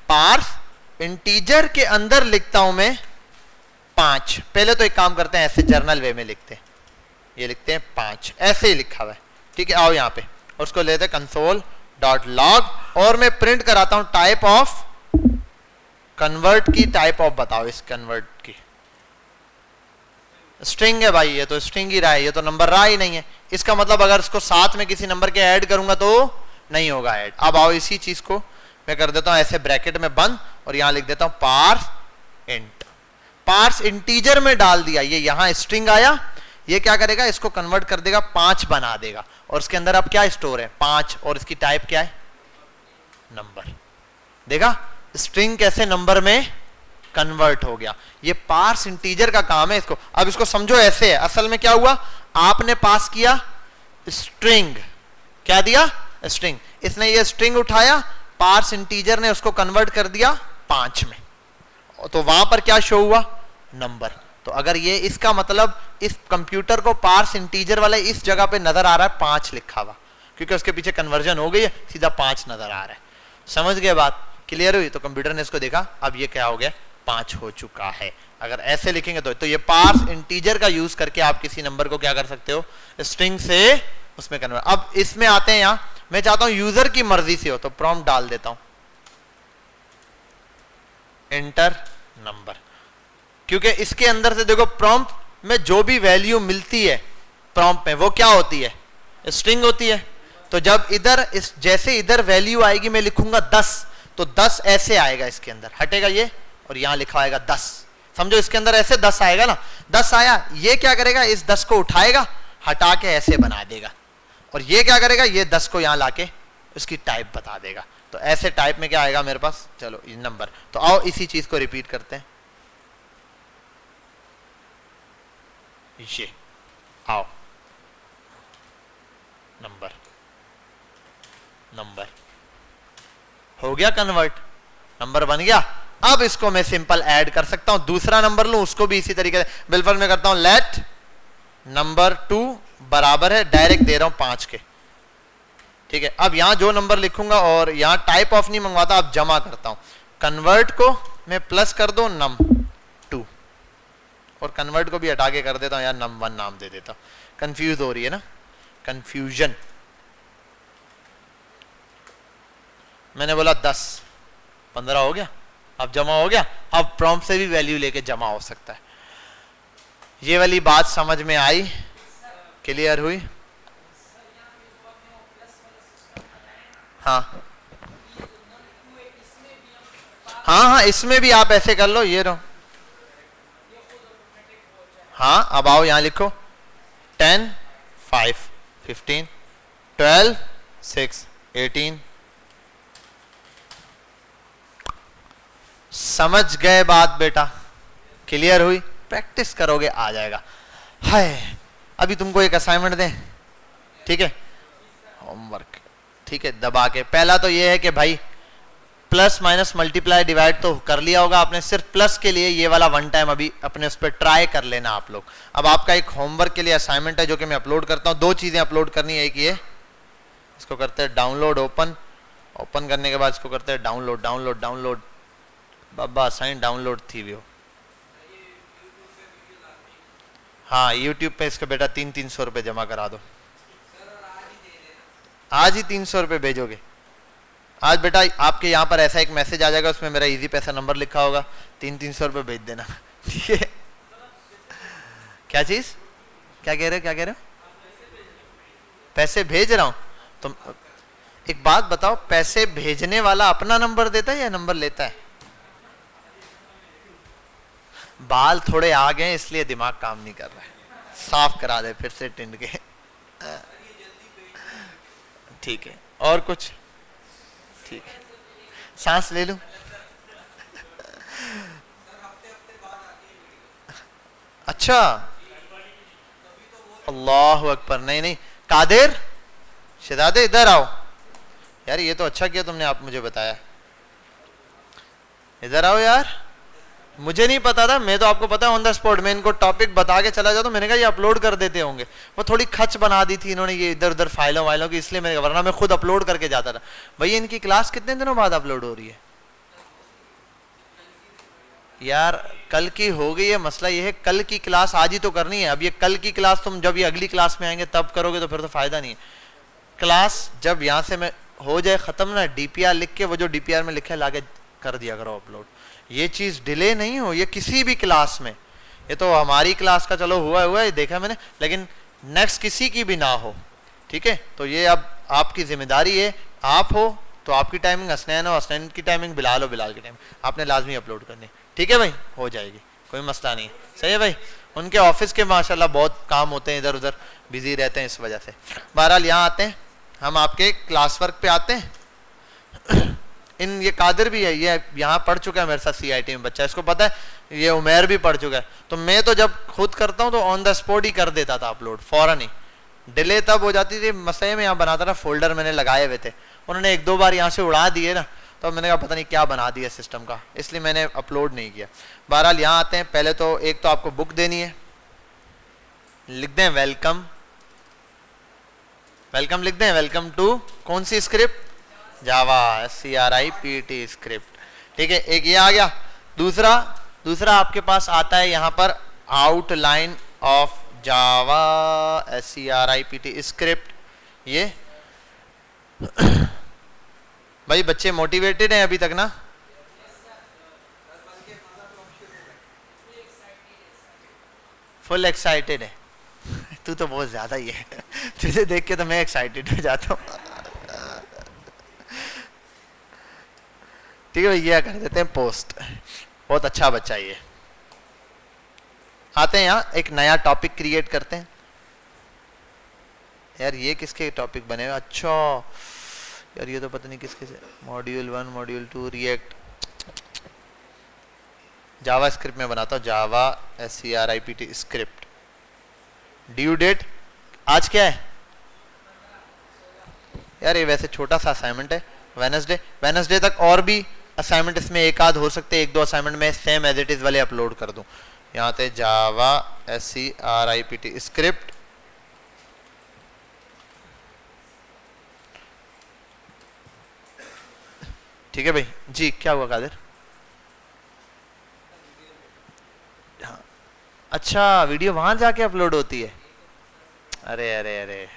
पार्स इंटीजर के अंदर लिखता हूं मैं 5। पहले तो एक काम करते हैं, ऐसे जर्नल वे में लिखते हैं, ये लिखते हैं 5, ऐसे ही लिखा हुआ है। ठीक है, आओ यहां पे, और उसको लेते हैं कंसोल डॉट लॉग, और मैं प्रिंट कराता हूं टाइप ऑफ कन्वर्ट की, टाइप ऑफ बताओ इस कन्वर्ट की। स्ट्रिंग है भाई, ये तो स्ट्रिंग ही रहा है, ये तो नंबर रहा ही नहीं है। इसका मतलब अगर इसको साथ में किसी नंबर के ऐड करूंगा तो नहीं होगा ऐड। अब आओ इसी चीज को मैं कर देता हूं ऐसे ब्रैकेट में बंद, और यहां लिख देता हूं पार्स इंट। पार्स इंटीजर में डाल दिया, ये यहां स्ट्रिंग आया, ये क्या करेगा? इसको कन्वर्ट कर देगा, 5 बना देगा, और इसके अंदर अब क्या स्टोर है? 5, और इसकी टाइप क्या है? नंबर। देखा स्ट्रिंग कैसे नंबर में कन्वर्ट हो गया। ये पार्स इंटीजर का काम है इसको। अब इसको समझो ऐसे है, असल में क्या हुआ? आपने पास किया स्ट्रिंग, क्या दिया? स्ट्रिंग। इसने ये स्ट्रिंग उठाया, पार्स इंटीजर ने उसको कन्वर्ट कर दिया 5 में, तो वहां पर क्या शो हुआ? नंबर। तो अगर ये इसका मतलब इस कंप्यूटर को पार्स इंटीजर वाले इस जगह पे नजर आ रहा है 5 लिखा हुआ, क्योंकि उसके पीछे कन्वर्जन हो गई है, सीधा 5 नजर आ रहा है। समझ गए बात? क्लियर हुई? तो कंप्यूटर ने इसको देखा, अब ये क्या हो गया? 5 हो चुका है। अगर ऐसे लिखेंगे तो ये पार्स इंटीजर का यूज करके आप किसी नंबर को क्या कर सकते हो? स्ट्रिंग से उसमें कन्वर्ट। अब इसमें आते हैं, यहां मैं चाहता हूं यूजर की मर्जी से हो, तो प्रॉम्प्ट डाल देता हूं एंटर नंबर, क्योंकि इसके अंदर से देखो प्रॉम्प्ट में जो भी वैल्यू मिलती है प्रॉम्प्ट में वो क्या होती है? स्ट्रिंग होती है। तो जब इधर जैसे इधर वैल्यू आएगी मैं लिखूंगा 10, तो 10 ऐसे आएगा, इसके अंदर हटेगा ये, और यहां लिखा आएगा 10। समझो इसके अंदर ऐसे 10 आएगा ना, 10 आया, ये क्या करेगा? इस 10 को उठाएगा, हटा के ऐसे बना देगा, और ये क्या करेगा? ये 10 को यहां लाके उसकी टाइप बता देगा। तो ऐसे टाइप में क्या आएगा मेरे पास? चलो ये नंबर। तो आओ इसी चीज को रिपीट करते हैं, ये आओ नंबर, नंबर हो गया कन्वर्ट, नंबर बन गया। अब इसको मैं सिंपल ऐड कर सकता हूं, दूसरा नंबर लूं उसको भी इसी तरीके से बिल्कुल मैं करता हूं लेट नंबर 2 बराबर है, डायरेक्ट दे रहा हूं 5 के। ठीक है, अब यहां जो नंबर लिखूंगा, और यहां टाइप ऑफ नहीं मंगवाता, अब जमा करता हूं। कन्वर्ट को मैं प्लस कर दो नम 2, और कन्वर्ट को भी हटा के कर देता हूं यार नम 1 नाम दे देता हूं। कंफ्यूज हो रही है ना? कंफ्यूजन। मैंने बोला 10, 15 हो गया, अब जमा हो गया। अब प्रॉम्प्ट से भी वैल्यू लेके जमा हो सकता है। ये वाली बात समझ में आई? क्लियर हुई? हाँ हाँ हाँ, इसमें भी आप ऐसे कर लो, ये रहो। हाँ, अब आओ यहां लिखो 10, 5, 15, 12, 6, 18, समझ गए बात बेटा? क्लियर हुई? प्रैक्टिस करोगे आ जाएगा। हाय अभी तुमको एक असाइनमेंट दें, ठीक है, होमवर्क, ठीक है, दबा के पहला तो ये है कि भाई प्लस माइनस मल्टीप्लाई डिवाइड तो कर लिया होगा आपने, सिर्फ प्लस के लिए ये वाला वन टाइम अभी अपने उस पर ट्राई कर लेना आप लोग। अब आपका एक होमवर्क के लिए असाइनमेंट है जो कि मैं अपलोड करता हूँ। दो चीजें अपलोड करनी है, एक ये, इसको करते हैं डाउनलोड, ओपन, ओपन करने के बाद इसको करते हैं डाउनलोड, डाउनलोड, डाउनलोड, बाबा असाइन डाउनलोड थी वो। हाँ यूट्यूब पे इसका बेटा 300-300 रुपये जमा करा दो। आज ही 300 रुपये भेजोगे? आज बेटा आपके यहाँ पर ऐसा एक मैसेज आ जाएगा, उसमें मेरा इजी पैसा नंबर लिखा होगा, 300-300 रुपये भेज देना, ठीक है? क्या चीज, क्या कह रहे हो, क्या कह रहे हो? पैसे भेज रहा हूं? तुम एक बात बताओ, पैसे भेजने वाला अपना नंबर देता है या नंबर लेता है? बाल थोड़े आ गए इसलिए दिमाग काम नहीं कर रहा है, साफ करा दे फिर से टिंड के। ठीक है, और कुछ? ठीक है, सांस ले लूं? अच्छा, अल्लाह अकबर। नहीं नहीं कादिर, शहजादे इधर आओ यार, ये तो अच्छा किया तुमने आप मुझे बताया, इधर आओ यार। मुझे नहीं पता था, मैं तो आपको पता है ऑन द स्पॉट मैं इनको टॉपिक बता के चला जाता, मैंने कहा ये अपलोड कर देते होंगे। वो थोड़ी खच बना दी थी इन्होंने ये इधर उधर फाइलों वाइलों की, इसलिए मैंने, वरना मैं खुद अपलोड करके जाता था। भैया इनकी क्लास कितने दिनों बाद अपलोड हो रही है यार? कल की हो गई है, मसला ये है कल की क्लास आज ही तो करनी है। अब ये कल की क्लास तुम जब ये अगली क्लास में आएंगे तब करोगे तो फिर तो फायदा नहीं है। क्लास जब यहाँ से मैं हो जाए खत्म ना, डीपीआर लिख के, वो जो डीपीआर में लिखा है लाके कर दिया करो अपलोड। ये चीज डिले नहीं हो, ये किसी भी क्लास में, ये तो हमारी क्लास का चलो हुआ हुआ है देखा मैंने, लेकिन नेक्स्ट किसी की भी ना हो, ठीक है? तो ये अब आपकी जिम्मेदारी है, आप हो तो आपकी टाइमिंग, हसनैन हो हसनैन की टाइमिंग, बिलाल हो बिलाल की टाइमिंग, आपने लाजमी अपलोड करनी, ठीक है भाई? हो जाएगी, कोई मसला नहीं, सही है भाई? उनके ऑफिस के माशाल्लाह बहुत काम होते हैं, इधर उधर बिजी रहते हैं इस वजह से। बहरहाल यहाँ आते हैं हम, आपके क्लास वर्क पे आते हैं। इन ये कादिर भी है, ये यहाँ पढ़ चुका है मेरे साथ सीआईटी में बच्चा, इसको पता है, ये उमेर भी पढ़ चुका है। तो मैं तो जब खुद करता हूँ तो ऑन द स्पॉट ही कर देता था अपलोड, फौरन ही। डिले तब हो जाती थी, मसले में यहाँ बनाता था, फोल्डर मैंने लगाए हुए थे, उन्होंने एक दो बार यहाँ से उड़ा दिए ना, तो मैंने कहा पता नहीं क्या बना दिया सिस्टम का, इसलिए मैंने अपलोड नहीं किया। बहरहाल यहाँ आते हैं, पहले तो एक तो आपको बुक देनी है, लिख दें वेलकम, वेलकम लिख दें, वेलकम टू कौन सी स्क्रिप्ट? जावा, SCRIPT स्क्रिप्ट, ठीक है? एक ये आ गया। दूसरा आपके पास आता है यहाँ पर outline of Java SCRIPT script. ये भाई बच्चे मोटिवेटेड हैं अभी तक ना? फुल एक्साइटेड है? तू तो बहुत ज्यादा ही है, तुझे देख के तो मैं एक्साइटेड हो जाता हूँ। ठीक है भाई, ये कर देते हैं पोस्ट, बहुत अच्छा बच्चा ये। आते हैं यहाँ एक नया टॉपिक क्रिएट करते हैं। यार ये किसके टॉपिक बने हुए? अच्छा यार ये तो पता नहीं किसके से, मॉड्यूल 1 मॉड्यूल 2 रिएक्ट, जावा स्क्रिप्ट में बनाता हूँ, जावा SCRIPT स्क्रिप्ट। ड्यू डेट आज क्या है यार? ये वैसे छोटा सा असाइनमेंट है, वेडनेसडे तक और भी असाइनमेंट इसमें एक आध हो सकते हैं, एक दो असाइनमेंट में सेम एज इट इज वाले अपलोड कर दूं। यहाँ पे जावा SCRIPT स्क्रिप्ट, ठीक है भाई जी? क्या हुआ कादिर? हाँ अच्छा, वीडियो वहां जाके अपलोड होती है? अरे अरे अरे